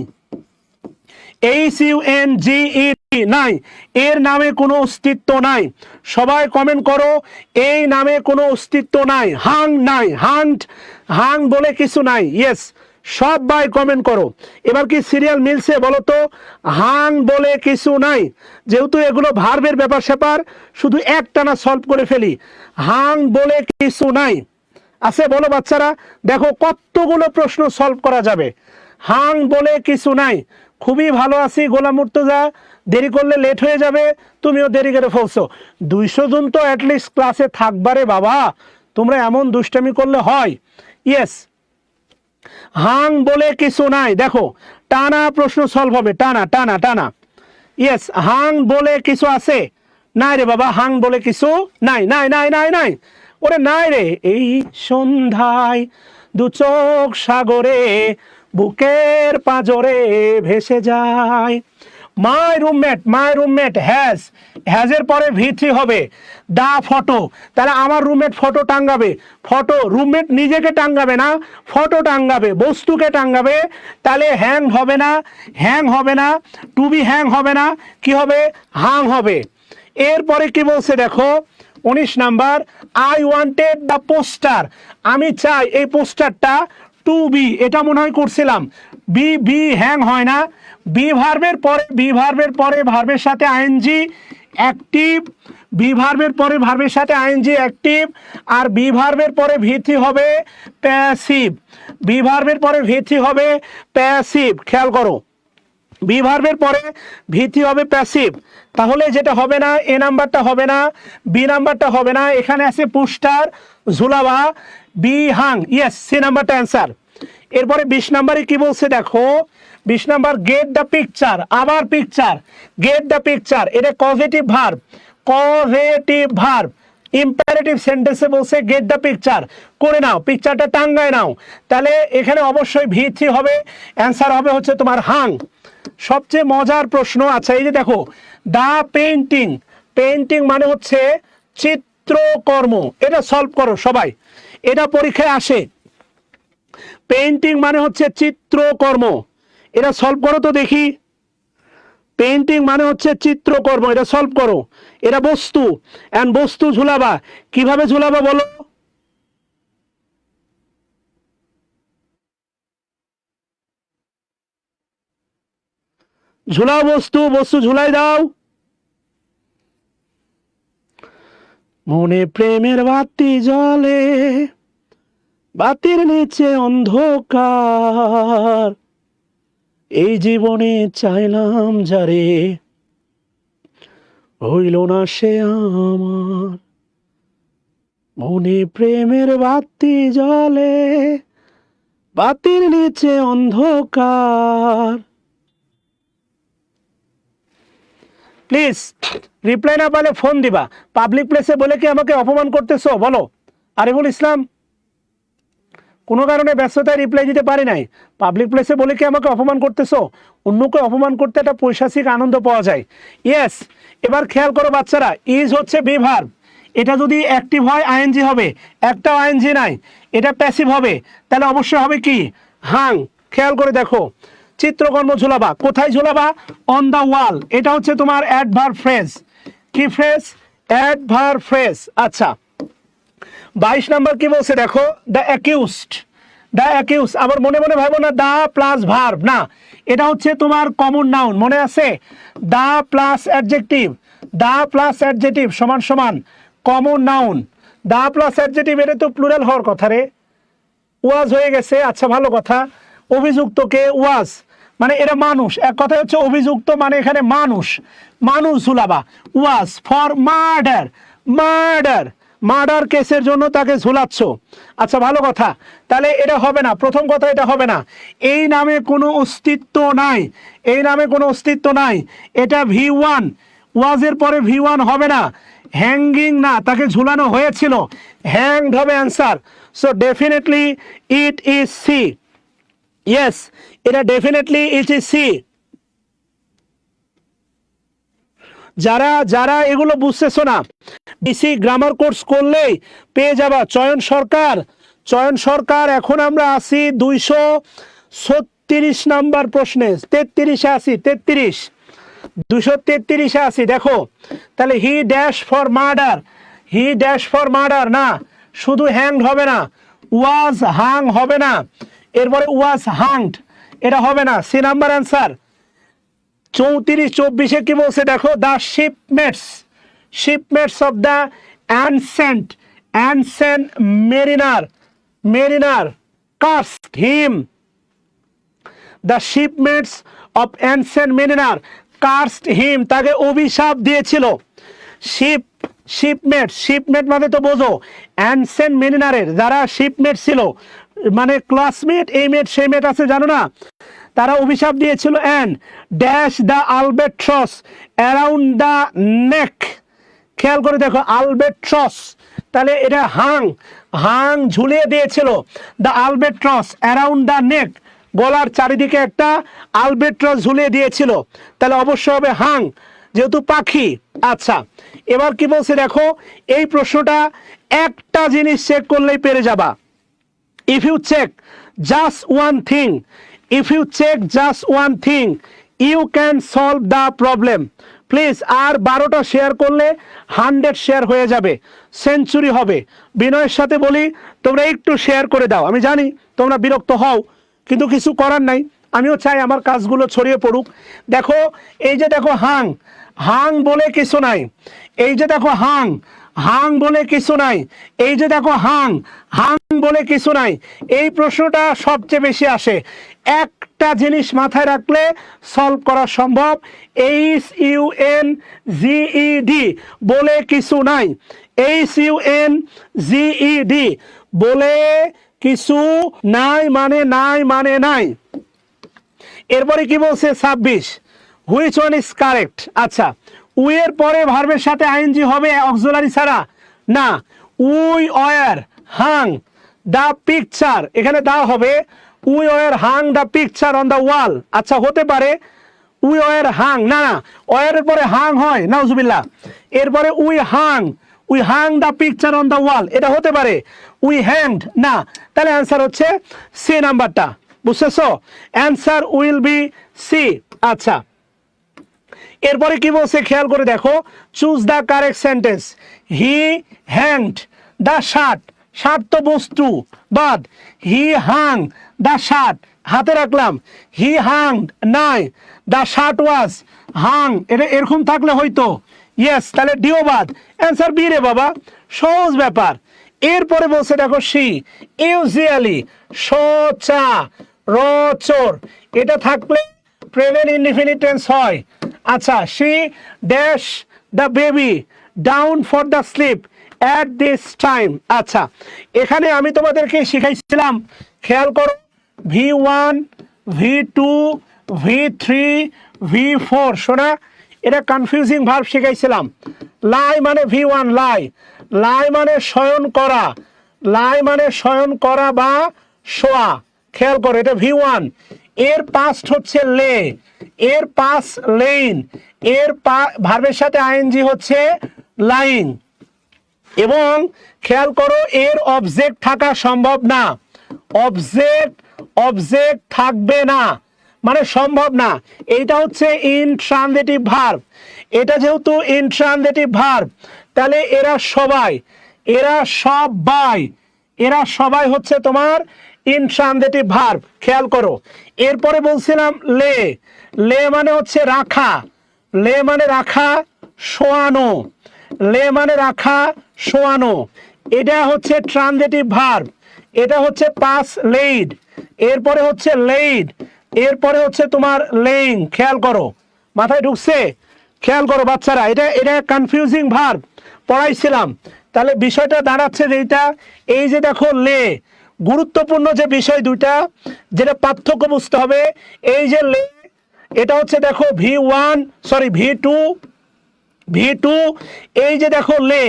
HUNGET নাই, এর নামে কোনো অস্তিত্ব নাই। সবাই কমেন্ট করো, এই নামে কোনো অস্তিত্ব নাই। হাং নাই, হাং বলে কিছু নাই। ইয়েস, সবাই কমেন্ট করো। এবার কি সিরিয়াল মিলছে বলো তো? হাং বলে কিছু নাই। যেহেতু এগুলো ভার্বের ব্যাপার স্যাপার, শুধু একটানা সলভ করে ফেলি। হাং বলে কিছু নাই আছে বলো বাচ্চারা। দেখো কতগুলো প্রশ্ন সলভ করা যাবে। হাং বলে কিছু নাই। খুবই ভালো আছি গোলাম মুর্তজা, দেরি করলে লেট হয়ে যাবে, তুমিও দেরি করে ফেলছো। 200 জন তো অ্যাটলিস্ট ক্লাসে থাকবারে বাবা, তোমরা এমন দুষ্টামি করলে হয়? ইয়েস, হাং বলে কিছু নাই। দেখো টানা প্রশ্ন সলভ হবে, টানা টানা টানা। ইয়েস, হাং বলে কিছু আছে? নাই রে বাবা, হাং বলে কিছু নাই, নাই নাই নাই নাই, ওরে নাই রে। এই সন্ধ্যায় দু চোখ সাগরে বুকের পাঁজরে ভেসে যায়। মাই রুমমেট হ্যাজের পরে V3 হবে। দা ফটো, তাহলে আমার রুমমেট ফটো টাঙ্গাবে। ফটো, রুমমেট নিজেকে টাঙ্গাবে না, ফটো টাঙ্গাবে, বস্তুকে টাঙ্গাবে। তাহলে হ্যাং হবে না, টু বি হ্যাং হবে না, কি হবে? হাং হবে। এরপরে কি বলছে দেখো 19 number, I wanted the poster, আমি চাই এই পোস্টারটা টু বি। এটা মনে হয় করছিলাম। বি হ্যাং হয় না। বি ভার্বের পরে ভার্বের সাথে আইএনজি অ্যাক্টিভ, বি ভার্বের পরে ভার্বের সাথে আইএনজি অ্যাক্টিভ, আর বি ভার্বের পরে V3 হবে প্যাসিভ। বি ভার্বের পরে V3 হবে প্যাসিভ, খেয়াল করো। বি ভার্বের পরে V3 হবে প্যাসিভ। তাহলে যেটা হবে না, এ নাম্বারটা হবে না, বি নাম্বারটা হবে না। এখানে আছে পোস্টার, ঝুলাবা, বি হাং। ইয়েস, সি নাম্বারটা অ্যান্সার। এরপরে 20 নাম্বারে কি বলছে দেখো, 20 নাম্বার, গেট দ্য পিকচার। আবার পিকচার, গেট দ্য পিকচার, এটা কজেটিভ ভার্ব, ইম্পারেটিভ সেন্টেন্সে বলছে গেট দ্য পিকচার, করে নাও, পিকচারটা টাঙ্গায় নাও। তাহলে এখানে অবশ্যই V3 হবে, অ্যান্সার হবে হচ্ছে তোমার হাং। সবচেয়ে মজার প্রশ্ন, আচ্ছা এই যে দেখো, দা পেইন্টিং মানে হচ্ছে চিত্রকর্ম। এটা সলভ করো সবাই, এটা পরীক্ষায় আসে। পেইন্টিং মানে হচ্ছে চিত্রকর্ম, এটা সলভ করো তো দেখি। পেইন্টিং মানে হচ্ছে চিত্রকর্ম, এটা সলভ করো। এটা বস্তু, এন্ড বস্তু ঝুলাবা, কিভাবে ঝুলাবা বলো? ঝুলাও বস্তু ঝুলাই দাও। মনে প্রেমের বাতি জ্বলে, বাতির নিচে অন্ধকার, এই জীবনে চাইলাম যারে, হইল না সে আমার। মনে প্রেমের বাতি জ্বলে, বাতির নিচে অন্ধকার। প্লিজ রিপ্লাই না পালে ফোন দিবা। পাবলিক প্লেসে বলে কি আমাকে অপমান করতেছো বলো? আরিফুল ইসলাম, কোনো কারণে ব্যস্ততায় রিপ্লাই দিতে পারি নাই, পাবলিক প্লেসে বলে কি আমাকে অপমান করতেছো? অন্যকে অপমান করতে একটা পৈশাচিক আনন্দ পাওয়া যায়। ইয়েস, এবার খেয়াল করো বাচ্চারা, ইজ হচ্ছে বি ভার্ব, এটা যদি অ্যাক্টিভ হয় আইএনজি হবে, একটাও আইএনজি নাই, এটা প্যাসিভ হবে, তাহলে অবশ্যই হবে কি? হাং। খেয়াল করে দেখো, চিত্রকর্ম ঝুলাবা, কোথায় ঝুলাবা? On the wall. এটা হচ্ছে তোমার অ্যাডভার্ব ফ্রেজ। কি ফ্রেজ? Adverb phrase. আচ্ছা 22 নাম্বার কি বলছে দেখো, দ্য অ্যাকিউজড। আবার মনে মনে ভাবো না দা প্লাস ভার্ব, না, এটা হচ্ছে তোমার কমন নাউন, মনে আছে? দা প্লাস অ্যাডজেক্টিভ সমান সমান common noun. The plus adjective, এটা তো প্লুরাল হওয়ার কথা রে, ওয়াজ হয়ে গেছে। আচ্ছা ভালো কথা, অভিযুক্তকে ওয়াজ, মানে এরা মানুষ, এক কথা হচ্ছে অভিযুক্ত মানে এখানে মানুষ ঝুলাবা। ওয়াজ ফর মার্ডার কেসের জন্য তাকে ঝুলাচ্ছ। আচ্ছা ভালো কথা, তাহলে এটা হবে না, প্রথম কথা এটা হবে না। এই নামে কোনো অস্তিত্ব নাই, এটা V1, ওয়াজের পরে V1 হবে না। হ্যাঙ্গিং না, তাকে ঝুলানো হয়েছিল, হ্যাংড হবে answer. So definitely it is C. Yes, এটা ডেফিনেটলি ইট ইজ সি। যারা এগুলো বুঝতেছো না, বিসি গ্রামার কোর্স করলেই পেয়ে যাবা। চয়ন সরকার, এখন আমরা আছি 270 33 নাম্বার প্রশ্নে 33-এ আসি, 33 233-এ আসি। দেখো তাহলে he dash for murder, he dash for murder না, শুধু হ্যাংড হবে না, ওয়াজ হাং হবে না, এরপরে ওয়াজ হাংড এটা হবে না। C number answer. 34-24-এ কি বলছে দেখো, the shipmates, shipmates of the ancient, ancient mariner, mariner cursed him, the shipmates of ancient mariner cursed him, তাকে অভিশাপ দিয়েছিল। শিপ, শিপমেট, শিপমেট মানে তো বোঝো অ্যানসেন্ট মেরিনারের যারা শিপমেট ছিল, মানে ক্লাসমেট, এই মেট সেই মেট আছে জানো না, তারা অভিশাপ দিয়েছিল। And dash the albatross around the neck, খেয়াল করে দেখো আলবেট্রস, তাহলে এটা হাং, হাং ঝুলিয়ে দিয়েছিল। দ্য আলবেট্রস অ্যারাউন্ড দ্য নেক, গলার চারিদিকে একটা আলবেট্রস ঝুলিয়ে দিয়েছিল, তাহলে অবশ্যই হবে হাং, যেহেতু পাখি। আচ্ছা এবার কি বলছে দেখো, এই প্রশ্নটা একটা জিনিস চেক করলেই পেরে যাবা। If you check just one thing, if you check just one thing you can solve the problem. Please আর 12টা শেয়ার করলে 100 শেয়ার হয়ে যাবে, সেঞ্চুরি হবে। বিনয়ের সাথে বলি তোমরা একটু শেয়ার করে দাও, আমি জানি তোমরা বিরক্ত হও কিন্তু কিছু করার নাই, আমিও চাই আমার কাজগুলো ছড়িয়ে পড়ুক। দেখো এই যে দেখো হাং, হাং বলে কিছু নাই, এই যে দেখো হাং, হাং বলে কিছু নাই, এই যে দেখো হাং, হাং বলে কিছু নাই। এই প্রশ্নটা সবচেয়ে বেশি আসে, একটা জিনিস মাথায় রাখলে সলভ করা সম্ভব। HUNGED বলে কিছু নাই, HUNGED বলে কিছু নাই মানে নাই মানে নাই। এরপরে কি বলছে 26, হুইচ ওয়ান ইজ কারেক্ট। আচ্ছা উই এর পরে ভার্বের সাথে আইএনজি হবে অক্সিলারি ছাড়া না, we were hung the picture, এখানে দা হবে we were hung the picture on the wall. আচ্ছা হতে পারে উই ওয়ার হাং, না না ওয়ারের পরে হাং হয় নাউজুবিল্লাহ, এরপরে we hung, we hung the picture on the wall, এটা হতে পারে উই হ্যাংড না, তাহলে অ্যান্সার হচ্ছে সি নাম্বারটা, বুঝতেছো? Answer will be C. আচ্ছা এরপরে কি বলছে খেয়াল করে দেখো, choose the correct sentence. He hanged the shirt, shirt তো বস্তু বাদ, হি হাং দ্য শার্ট হাতে রাখলাম, হি হাংড নাই, দ্য শার্ট ওয়াজ হাং, এটা এরকম থাকলে হয়তো ইয়েস, তাহলে ডিও বাদ, অ্যান্সার বি রে বাবা, সহজ ব্যাপার। এরপরে বলছে দেখো সি ইউজুয়ালি, সোচা রচর, এটা থাকলে প্রেজেন্ট ইনডিফিনিট টেন্স হয়। আচ্ছা C dash the baby down for the sleep at this time. আচ্ছা এখানে আমি তোমাদেরকে শিখাইছিলাম, খেয়াল করো V1 V2 V3 V4, শোনা এটা কনফিউজিং ভার্ব শিখাইছিলাম। লাই মানে V1 লাই, লাই মানে শয়ন করা, লাই মানে শয়ন করা বা শোয়া, খেয়াল করো এটা V1, এর পাস্ট হচ্ছে লে, এর পাস লেইন, এর ভার্বের সাথে আইএনজি হচ্ছে লাইং, এবং খেয়াল করো এর অবজেক্ট থাকা সম্ভব না, অবজেক্ট, অবজেক্ট থাকবে না মানে সম্ভব না, এইটা হচ্ছে ইনট্রানজিটিভ ভার্ব। এটা যেহেতু ইনট্রানজিটিভ ভার্ব তাহলে এরা সবাই, এরা সবাই, এরা সবাই হচ্ছে তোমার ইনট্রানজিটিভ ভার্ব, খেয়াল করো। এরপরে বলছিলাম লে, লে মানে হচ্ছে রাখা, লে মানে রাখা শোয়ানো, লে মানে রাখা শোয়ানো, এটা হচ্ছে ট্রানজিটিভ ভার্ব, এটা হচ্ছে পাস লেইড, এরপরে হচ্ছে লেইড, এরপরে হচ্ছে তোমার লেইং, খেয়াল করো মাথায় ঢুকছে, খেয়াল করো বাচ্চারা, এটা এটা কনফিউজিং ভার্ব পড়াইছিলাম। তাহলে বিষয়টা দাঁড়াচ্ছে যে এইটা, এই যে দেখো লে, গুরুত্বপূর্ণ যে বিষয় দুইটা যেটা পার্থক্য বুঝতে হবে, এই যে লে এটা হচ্ছে দেখো V1 সরি V2, V2, এই যে দেখো লে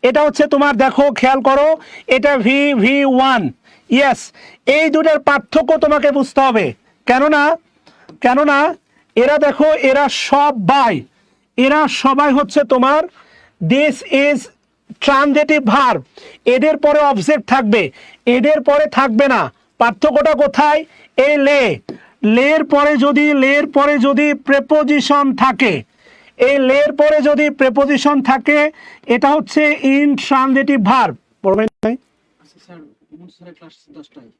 এটা হচ্ছে তোমার দেখো খেয়াল করো এটা V1, ইয়েস, এই দুটার পার্থক্য তোমাকে বুঝতে হবে। কেননা কেননা এরা দেখো এরা সবাই, এরা সবাই হচ্ছে তোমার দিস ইজ ট্রানজিটিভ ভার্ব, এদের পরে অবজেক্ট থাকবে, এদের পরে থাকবে না। পার্থক্যটা কোথায়? এই লে, লের পরে যদি প্রেপোজিশন থাকে, এই লের পরে যদি প্রেপোজিশন থাকে এটা হচ্ছে ইনট্রানজিটিভ ভার্ব। পড়বেন নাই?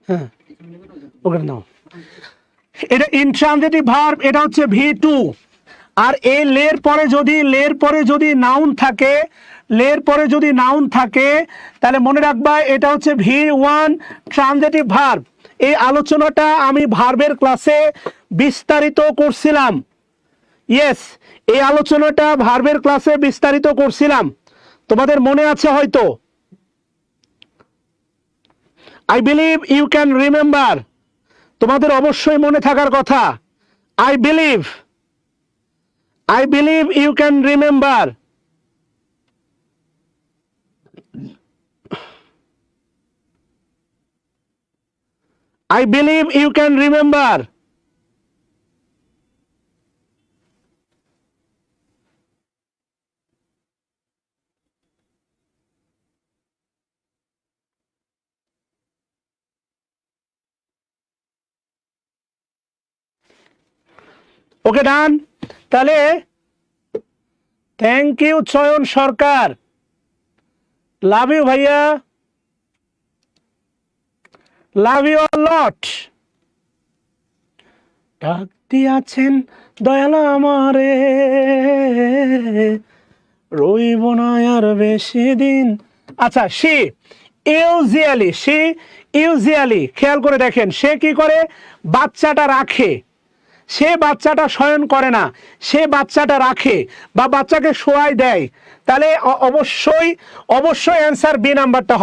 হ্যাঁ, ওকে নাও। এটা ইনট্রানজিটিভ ভার্ব, এটা হচ্ছে V2। আর এই লের পরে যদি নাউন থাকে, তাহলে মনে রাখবা এটা হচ্ছে V1 ট্রানজিটিভ ভার্ব। এই আলোচনাটা আমি ভার্বের ক্লাসে বিস্তারিত করছিলাম। ইয়েস, এই আলোচনাটা ভার্বের ক্লাসে বিস্তারিত করছিলাম, তোমাদের মনে আছে হয়তো। I believe you can remember, তোমাদের অবশ্যই মনে থাকার কথা। I believe you can remember. I believe you can remember. Okay done. তাহলে থ্যাংক ইউ চয়ন সরকার, লাভ ইউ ভাইয়া, লাভ ইউ আ লট। ডাক দিয়াছেন দয়াল আমারে, রইব না আর বেশি দিন। আচ্ছা, সে ইউজুয়ালি খেয়াল করে দেখেন, সে কি করে? বাচ্চাটা রাখে। সে বাচ্চাটা শয়ন করে না, সে বাচ্চাটা রাখে বা বাচ্চাকে শোয়াই দেয়। তাহলে অবশ্যই অ্যান্সার ডি নাম্বারটা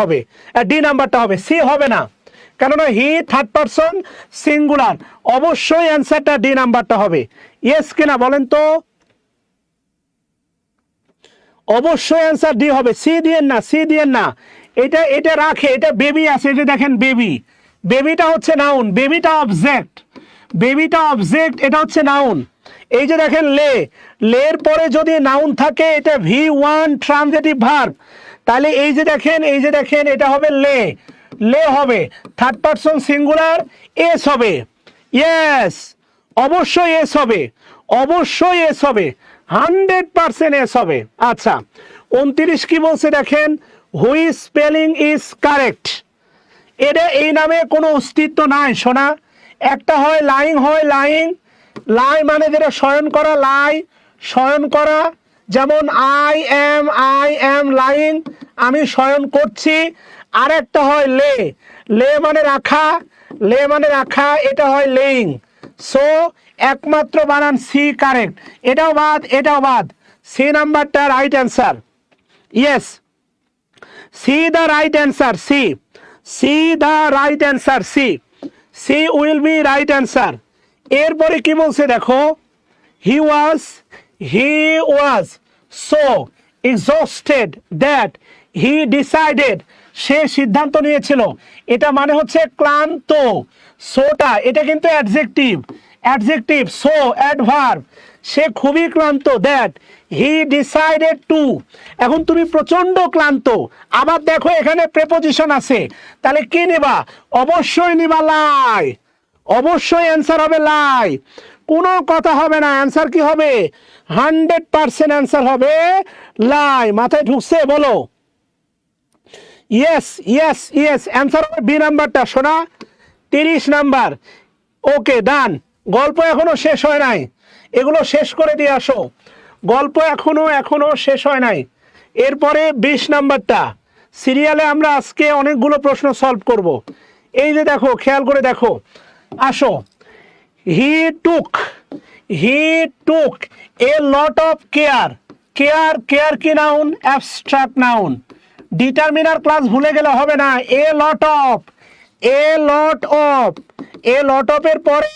হবে, সি হবে না, কেননা হি থার্ড পারসন সিঙ্গুলার। অবশ্যই অ্যান্সারটা ডি নাম্বারটা হবে। ইয়েস কিনা বলেন তো? অবশ্যই অ্যান্সার ডি হবে, সি দিয়েন না। এটা রাখে, এটা বেবি আছে, এটা দেখেন বেবিটা হচ্ছে নাউন, বেবিটা অবজেক্ট, এটা হচ্ছে নাউন। এই যে দেখেন লের পরে যদি নাউন থাকে এটা V1 ট্রানজিটিভ ভার্ব। তাহলে এই যে দেখেন এটা হবে লে হবে, থার্ড পারসন সিঙ্গুলার, এস হবে। ইয়েস, অবশ্যই এস হবে, 100% এস হবে। আচ্ছা, 29 কি বলছে দেখেন, হুইচ স্পেলিং ইজ কারেক্ট। এটা এই নামে কোনো অস্তিত্ব নাই সোনা। একটা হয় লাইং, লাই মানে যেটা শয়ন করা, যেমন আই এম লাইং, আমি শয়ন করছি। আর একটা হয় লে মানে রাখা, এটা হয় লেইং। সো একমাত্র বানান সি কারেক্ট। এটাও বাদ, সি নাম্বারটা right answer. Yes, C the right answer, C will be right answer. এরপরে কি বলছে দেখো, he was so exhausted that he decided, সে সিদ্ধান্ত নিয়েছিল। এটা মানে হচ্ছে ক্লান্ত। সোটা এটা কিন্তু অ্যাডজেক্টিভ, সো অ্যাডভার্ব, সে খুবই ক্লান্ত। দ্যাট হি ডিসাইডেড টু, এখন তুমি প্রচন্ড ক্লান্ত। আবার দেখো এখানে প্রেপোজিশন আছে, তাহলে কি নেবা? অবশ্যই নিবা লাই, অবশ্যই অ্যান্সার হবে লাই, কোনো কথা হবে না। অ্যান্সার কি হবে? 100% অ্যান্সার হবে লাই। মাথায় ঢুকছে? বলো ইয়েস। অ্যান্সার হবে বি নাম্বারটা সোনা, 30 নাম্বার। ওকে ডান। গল্প এখনো শেষ হয় নাই, এগুলো শেষ করে দিয়ে আসো। গল্প এখনো শেষ হয় নাই। এরপরে 20 নাম্বারটা সিরিয়ালে আমরা আজকে অনেকগুলো প্রশ্ন সলভ করব। এই যে দেখো, খেয়াল করে দেখো, আসো। হি took a lot of care. Care কি noun? Abstract noun. Determiner class ভুলে গেলে হবে না। এ লট অফ এর পরে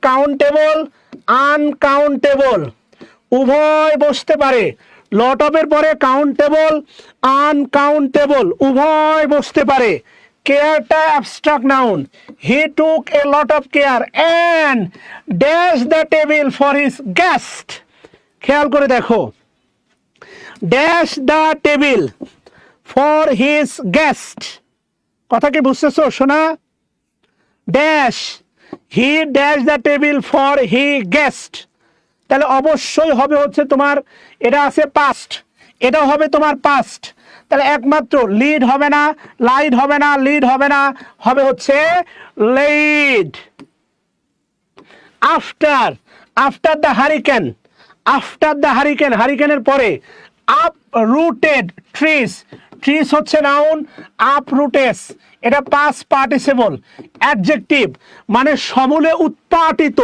কাউন্টেবল, আনকাউন্টেবল উভয় বসতে পারে। লট অফ এর পরে কাউন্টেবল, আনকাউন্টেবল উভয় বসতে পারে। কেয়ারটা abstract noun. He took a lot of care and dash the table for his guest. খেয়াল করে দেখো, dash the table for his guest, কথা কি বুঝতেছো শোনা? Dash he dash the table for he guest. তাহলে অবশ্যই হবে হচ্ছে তোমার, এটা আছে পাস্ট, এটা হবে তোমার পাস্ট। তাহলে একমাত্র লিড হবে না, লাইড হবে না, লিড হবে না, হবে হচ্ছে led. After, after the hurricane, after the hurricane, হারিকেনের পরে আপ রুটেড ট্রিস, ট্রিস হচ্ছে নাউন, আপ রুটেস এটা পাস্ট পার্টিসিপল অ্যাডজেক্টিভ, মানে সমূলে উৎপাটিত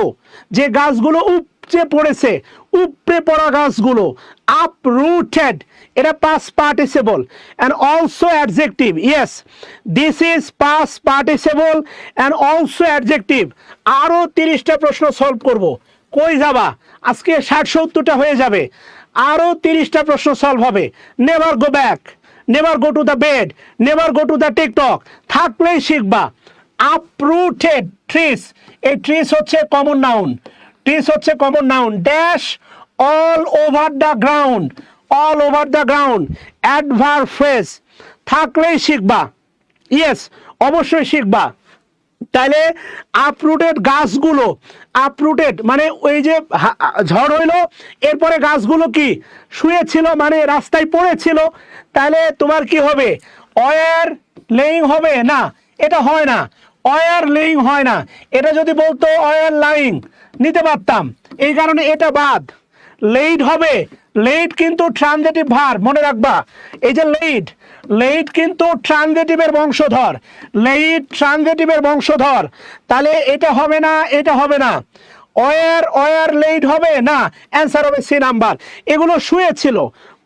যে গাছগুলো উপচে পড়েছে, উপড়ে পড়া গাছগুলো, আপ রুটেড এটা past participle and also adjective. Yes, this is past participle and also adjective. আরও 30টা প্রশ্ন সলভ করব। কই যাবা? আজকে 60-70টা হয়ে যাবে, আরও 30টা প্রশ্ন সলভ হবে। Never go back, never go to the bed, never go to the TikTok, থাকলেই শিখবা। আপরুটেড ট্রিস, এই ট্রিস হচ্ছে কমন নাউন, ট্রিস হচ্ছে common noun. Dash all over the ground, all over the ground adverb phrase, থাকলেই শিখবা। Yes, অবশ্যই শিখবা। তাহলে uprooted গাছগুলো, uprooted মানে ওই যে ঝড় হইলো এরপরে গাছগুলো কি শুয়েছিল, মানে রাস্তায় পড়েছিল। তাহলে তোমার কি হবে? ওয়ার লেইং হবে না, এটা হয় না, ওয়ার লেইং হয় না। এটা যদি বলতো ওয়ার লাইং নিতে পারতাম, এই কারণে এটা বাদ। লেইড হবে, লেইড কিন্তু ট্রানজিটিভ ভার্ব, মনে রাখবা। এই যে লেইড, লেইড কিন্তু ট্রানজিটিভের বংশধর, লেইড ট্রানজিটিভের বংশধর। তাহলে এটা হবে না, এটা হবে না। ওয়ার, ওয়ার লেইড হবে না, অ্যান্সার হবে সি নাম্বার। এগুলো শুয়েছিল,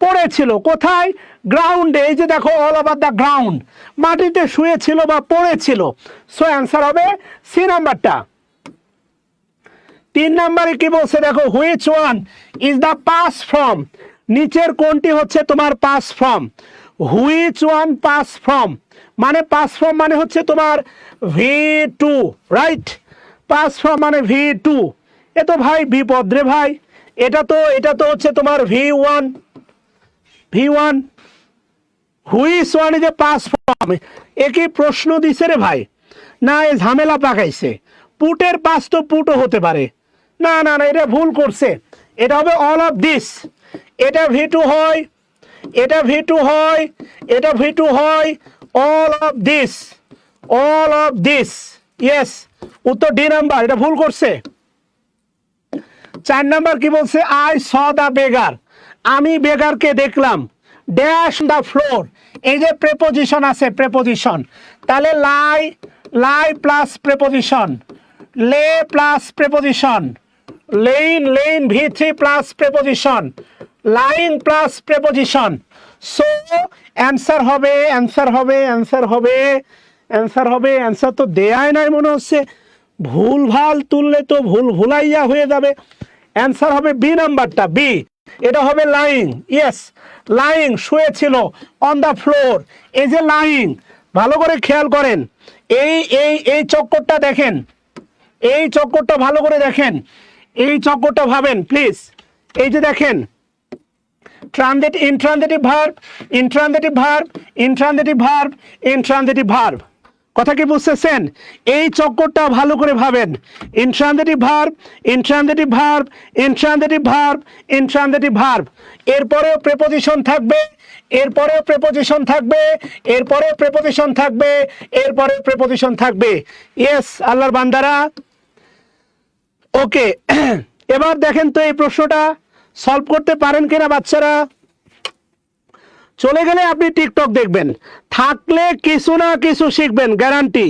পড়েছিল কোথায়? গ্রাউন্ডে। এই যে দেখো অল ওভার দ্য গ্রাউন্ড, মাটিতে শুয়েছিল বা পড়েছিল। সো অ্যান্সার হবে সি নাম্বারটা। 3 নম্বরে কি বলছে দেখো, which one is the past form, নিচের কোনটি হচ্ছে তোমার past form? Which one past form মানে, পাস ফ্রম মানে হচ্ছে তোমার V2, রাইট? পাস ফ্রম মানে V2। এ তো ভাই বিপদ রে ভাই, এটা তো হচ্ছে তোমার V1, V1। Which one is a past form, এ কি প্রশ্ন দিছে রে ভাই? না, এ ঝামেলা পাকাইছে। পুটের পাস তো পুটও হতে পারে। না না না, এটা ভুল করছে। এটা হবে অল অফ দিস, এটা V2 হয়, এটা V2 হয়, এটা V2 হয়, all of this, all of this. Yes, উত্তর ডি নাম্বার, এটা ভুল করছে। 4 নাম্বার কি বলছে? আই স দ্য বেগার, আমি বেগারকে দেখলাম। ড্যাশ দ্য ফ্লোর, এই যে প্রেপোজিশন আছে, প্রেপোজিশন। তাহলে lie, lie plus preposition, lay plus preposition, lain, lain V3 plus preposition, lying plus preposition. So answer হবে, অ্যান্সার হবে, অ্যান্সার হবে, অ্যান্সার হবে। অ্যান্সার তো দেয়াই নাই মনে হচ্ছে, ভুল ভাল তুললে তো ভুল ভুলাইয়া হয়ে যাবে। অ্যান্সার হবে বি নাম্বারটা, বি। এটা হবে লাইং। ইয়েস, লাইং, শুয়েছিল অন দ্য ফ্লোর। এই যে লাইং, ভালো করে খেয়াল করেন, এই এই এই চক্করটা দেখেন, এই চক্করটা ভালো করে দেখেন, এই চক্করটা ভাবেন প্লিজ। এই যে দেখেন, intransitive verb, intransitive verb, intransitive verb, intransitive verb. কথা কি বুঝতেছেন? এই চক্করটা ভালো করে ভাবেন। Intransitive verb, intransitive verb, intransitive verb, intransitive verb. এরপরেও প্রেপোজিশন থাকবে, এরপরেও প্রেপোজিশন থাকবে, এরপরেও প্রেপোজিশন থাকবে, এরপরেও প্রেপোজিশন থাকবে। ইয়েস আল্লাহর বান্দারা, ওকে। এবার দেখেন তো এই প্রশ্নটা সলভ করতে পারেন কিনা বাচ্চারা। চলে গেলে আপনি টিকটক দেখবেন, থাকলে কিছু না কিছু শিখবেন, গ্যারান্টি।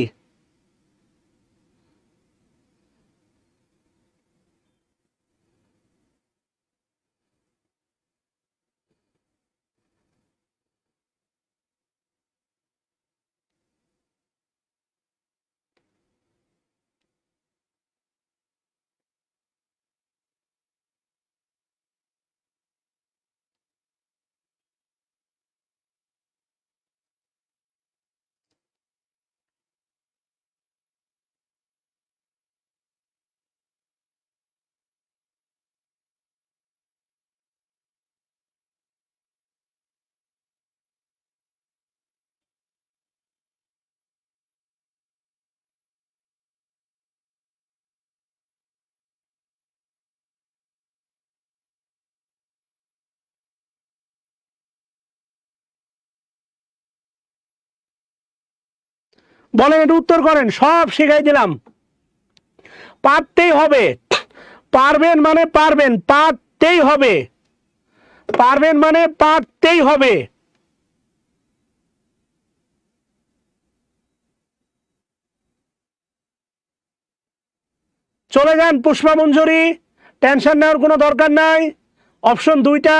বলেন, এটা উত্তর করেন, সব শিখাই দিলাম। পারতেই হবে, পারবেন মানে পারবেন, পারতেই হবে, পারবেন মানে পারতেই হবে। চলে যান পুষ্পা মঞ্জুরি, টেনশন নেওয়ার কোনো দরকার নাই। অপশন দুইটা,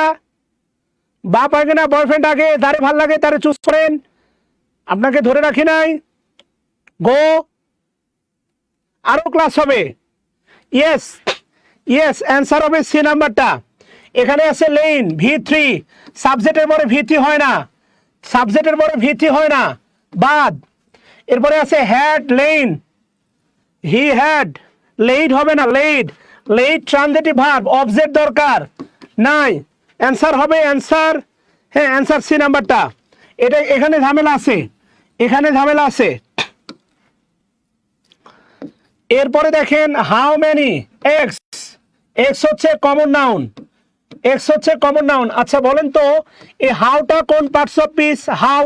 বাপ আগে না বয়ফ্রেন্ড আগে, যারে ভাল লাগে তারে চুজ করেন, আপনাকে ধরে রাখি নাই। গো, আরো ক্লাস হবে। ইয়েস ইয়েস, অ্যান্সার হবে সি নাম্বারটা। এখানে আছে লেইন, V3, সাবজেক্টের পরে V3 হয় না, সাবজেক্টের পরে V3 হয় না, বাদ। এরপরে আছে had, lain, he had, laid হবে না, laid, laid transitive verb, object দরকার নাই। অ্যান্সার হবে, অ্যান্সার, হ্যাঁ অ্যান্সার সি নাম্বারটা। এটা এখানে ঝামেলা আছে, এখানে ঝামেলা আছে। এরপরে দেখেন হাউ মেনি এক্স, এক্স হচ্ছে কমন নাউন, এক্স হচ্ছে কমন নাউন। আচ্ছা বলেন তো এই হাউটা কোন পার্টস অফ স্পিচ, হাউ,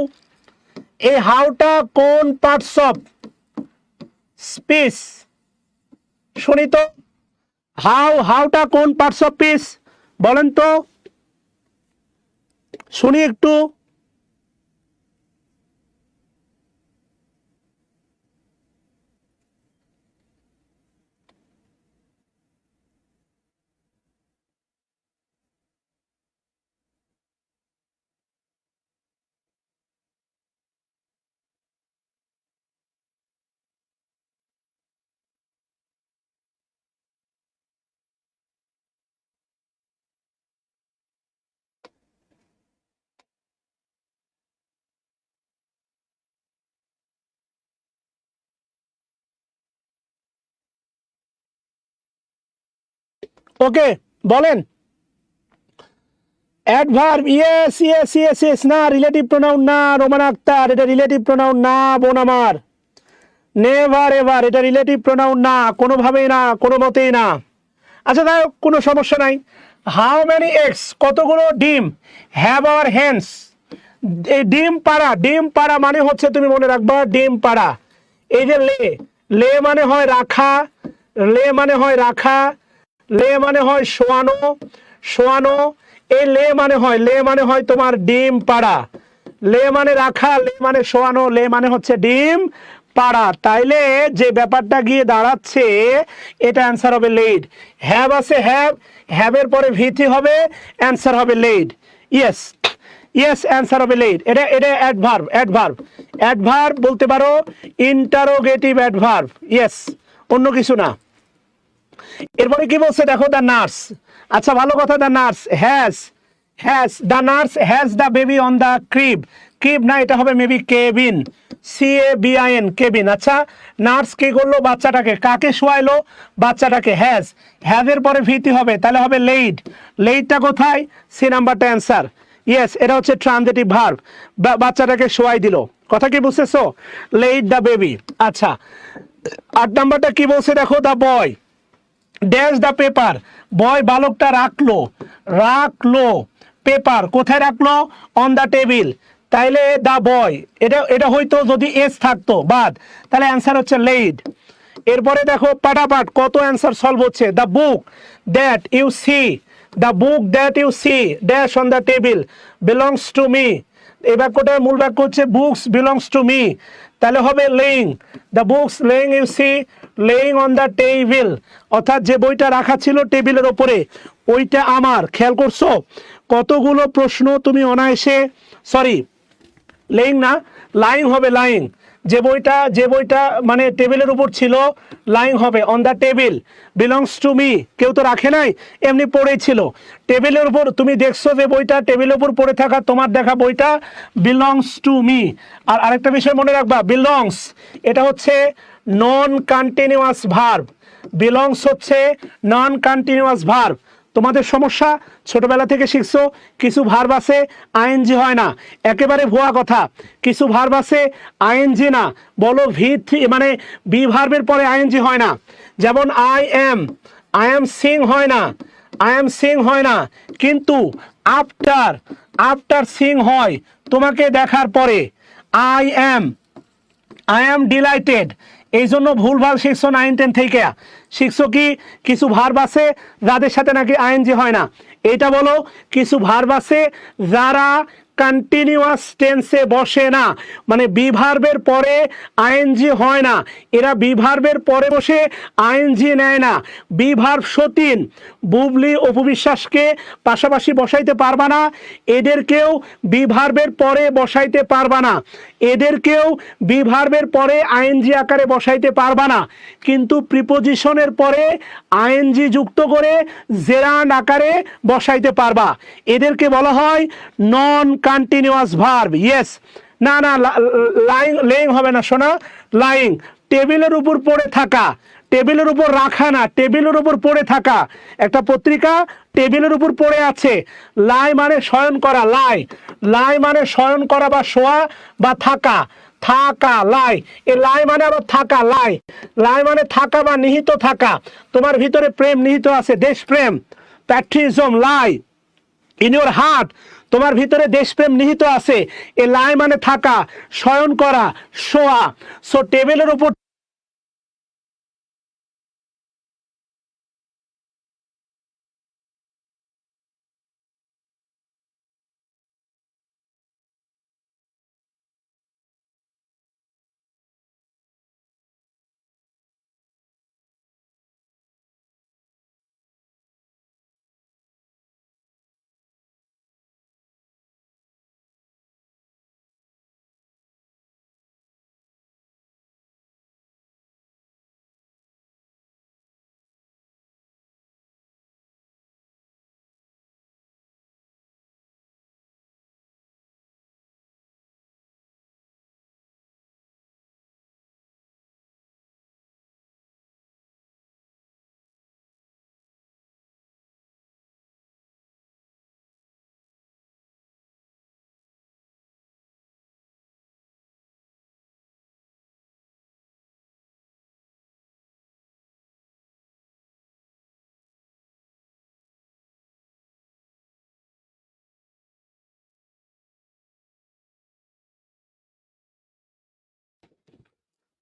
এই হাউটা কোন পার্টস অফ স্পিচ, শুনি তো, হাউটা কোন পার্টস অফ স্পিচ বলেন তো, শুনি একটু। ওকে বলেন, adverb, yes yes yes yes, না রিলেটিভ প্রোনাউন না রোমানা আক্তার, এটা রিলেটিভ প্রোনাউন না বোন আমার, নেভার এভার, এটা রিলেটিভ প্রোনাউন না, কোনোভাবেই না, কোনো মতেই না। আচ্ছা তাই কোনো সমস্যা নাই। হাউ মেনি এক্স, কতগুলো ডিম, হ্যাভ আওয়ার হ্যান্ডস, এই ডিম পাড়া, ডিম পাড়া মানে হচ্ছে তুমি মনে রাখবা ডিম পাড়া। এই যে লে, লে মানে হয় রাখা, লে মানে হয় রাখা, লে মানে হয় শোয়ানো, শোয়ানো, এই লে মানে হয়, লে মানে হয় তোমার ডিম পাড়া, লে মানে রাখা, লে মানে শোয়ানো, লে মানে হচ্ছে ডিম পাড়া। তাইলে যে ব্যাপারটা গিয়ে দাঁড়াচ্ছে এটা অ্যান্সার হবে লেড। হ্যাভ আছে হ্যাভ, হ্যাভের পরে ভিথি হবে, অ্যান্সার হবে লেড। ইয়েস ইয়েস, অ্যান্সার হবে লেড। এটা এটা অ্যাডভার্ব, অ্যাডভার্ব, অ্যাডভার্ব বলতে পারো, ইন্টারোগেটিভ অ্যাডভার্ব, ইয়েস, অন্য কিছু না। এরপরে কি বলছে দেখো, দ্য নার্স, আচ্ছা ভালো কথা, the nurse has, the nurse has the baby on the crib, crib না এটা হবে মেবি কেবিন, CABIN, কেবিন। আচ্ছা নার্স কি করলো, বাচ্চাটাকে, কাকে শোয়াইলো, বাচ্চাটাকে, হ্যাজের পরে ভিতি হবে, তাহলে হবে লেইড, লেইডটা কোথায়, সি নাম্বারটা অ্যান্সার। ইয়েস, এটা হচ্ছে ট্রানজিটিভ ভার্ব, বাচ্চাটাকে শোয়াই দিল, কথা কি বুঝতেছো, লেইড দ্য বেবি। আচ্ছা 8 নাম্বারটা কি বলছে দেখো, the boy dash the paper, boy বালকটা রাখলো, রাখলো পেপার কোথায় রাখলো, অন দ্য টেবিল, তাইলে দ্য বয়, এটা এটা হয়তো যদি এস থাকতো বাদ, তাহলে অ্যান্সার হচ্ছে লেইড। এরপরে দেখো পাটাপাট কত অ্যান্সার সলভ হচ্ছে, the book that you see, the book that you see dash on the table belongs to me, এই বাক্যটার মূল বাক্য হচ্ছে বুকস বিলংস টু মি, তাহলে হবে laying, the books laying you see laying on the table, অর্থাৎ যে বইটা রাখা ছিল টেবিলের ওপরে ওইটা আমার। খেয়াল করছো কতগুলো প্রশ্ন তুমি অনায়াসে, সরি লেইং না লাইং হবে, লাইং, যে বইটা মানে টেবিলের উপর ছিল, লাইং হবে, on the table belongs to me, কেউ তো রাখে নাই এমনি পড়েই ছিল টেবিলের উপর, তুমি দেখছো যে বইটা টেবিলের উপর পড়ে থাকা তোমার দেখা বইটা বিলংস টু মি। আর আরেকটা বিষয় মনে রাখবা, বিলংস এটা হচ্ছে নন কন্টিনিউয়াস ভার্ব, বিলংস হচ্ছে নন কন্টিনিউয়াস ভার্ব। তোমাদের সমস্যা ছোটবেলা থেকে শিখছো কিছু ভার্ব আছে আইএনজি হয় না, একেবারে ভুয়া কথা, কিছু ভার্ব আছে আইএনজি না, বলো V3 মানে বি ভার্বের পরে আইএনজি হয় না, যেমন আই এম সিং হয় না, আই এম সিং হয় না, কিন্তু আফটার, আফটার সিং হয় তোমাকে দেখার পরে, I am I am delighted, এই জন্য ভুলভাল শিখছো 9-10 থেকে। শিখছো কি কিছু ভার্ব আছে যাদের সাথে নাকি আইএনজি হয় না। এটা বলো কিছু ভার্ব আছে যারা কন্টিনিউয়াস টেন্সে বসে না, মানে বি ভার্বের পরে আইএনজি হয় না, এরা বি ভার্বের পরে বসে আইএনজি নেয় না। বি ভার্ব সতীন, বুবলি, অপবিশ্বাসকে পাশাপাশি বসাইতে পারবা না, এদেরকেও বি ভার্বের পরে বসাইতে পারবা না, এদেরকেও বি ভার্বের পরে আইএনজি আকারে বসাইতে পারবা না, কিন্তু প্রিপোজিশনের পরে আইএনজি যুক্ত করে জেরান্ড আকারে বসাইতে পারবা। এদেরকে বলা হয় নন কন্টিনিউয়াস ভার্ব। ইয়েস, না না, লাইং লেইং হবে না শোনা, লাইং টেবিলের উপর পড়ে থাকা, টেবিলের উপর রাখা না, টেবিলের উপর পড়ে থাকা। একটা পত্রিকা টেবিলের উপর পড়ে আছে। লাই মানে শয়ন করা, লাই, লাই মানে শয়ন করা বা শোয়া বা থাকা, থাকা লাই, এ লাই মানে আবার থাকা, লাই, লাই মানে থাকা বা নিহিত থাকা। তোমার ভিতরে প্রেম নিহিত আছে, দেশপ্রেম, প্যাট্রিজম, লাই ইন ইউর হার্ট, তোমার ভিতরে দেশপ্রেম নিহিত আছে। এ লাই মানে থাকা, শয়ন করা, শোয়া। সো টেবিলের উপর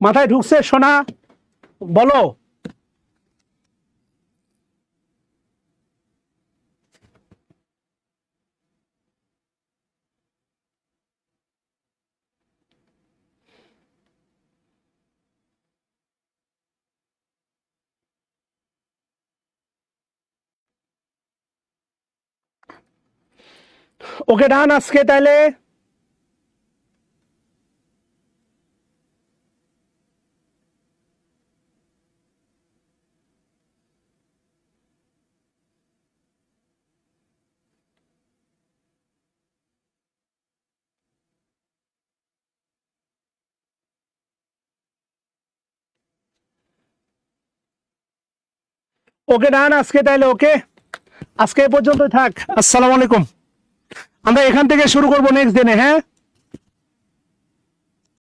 মাথায় ঢুকছে শোনা, বলো। ওকে ডান আজকে তাইলে। ওকে ডান আজকে তাইলে। ওকে, আজকে এ পর্যন্ত থাক। আসসালামু আলাইকুম। আমরা এখান থেকে শুরু করবো নেক্সট দিনে। হ্যাঁ।